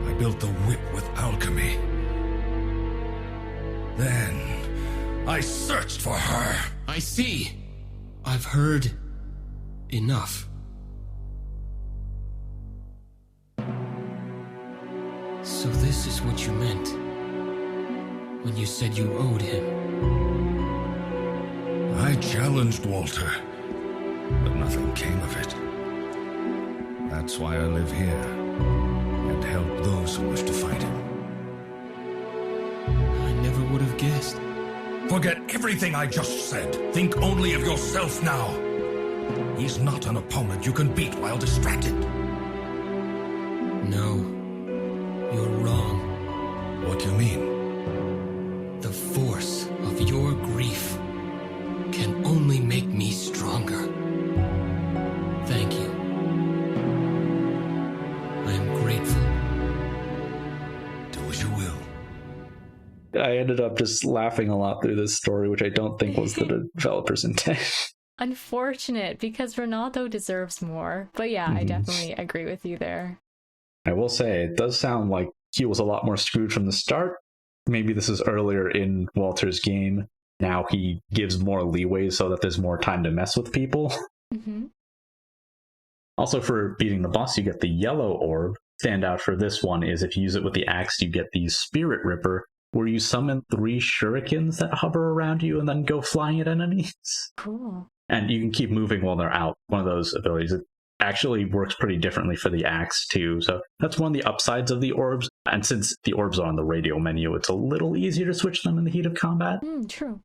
I built the whip with alchemy. Then, I searched for her. I see. I've heard enough. So this is what you meant when you said you owed him. I challenged Walter, but nothing came of it. That's why I live here and help those who wish to fight him. I never would have guessed. Forget everything I just said. Think only of yourself now. He's not an opponent you can beat while distracted. No, you're wrong. What do you mean? The force of your grief can only make me stronger. Thank you. I am grateful. Do as you will. I ended up just laughing a lot through this story, which I don't think was the developer's intent. Unfortunate, because Ronaldo deserves more. But yeah, I definitely agree with you there. I will say, it does sound like he was a lot more screwed from the start. Maybe this is earlier in Walter's game. Now he gives more leeway so that there's more time to mess with people. Mm-hmm. Also, for beating the boss, you get the yellow orb. Standout for this one is if you use it with the axe, you get the Spirit Ripper, where you summon 3 shurikens that hover around you and then go flying at enemies. Cool. And you can keep moving while they're out. One of those abilities. It actually works pretty differently for the axe, too. So that's one of the upsides of the orbs. And since the orbs are on the radio menu, it's a little easier to switch them in the heat of combat. True.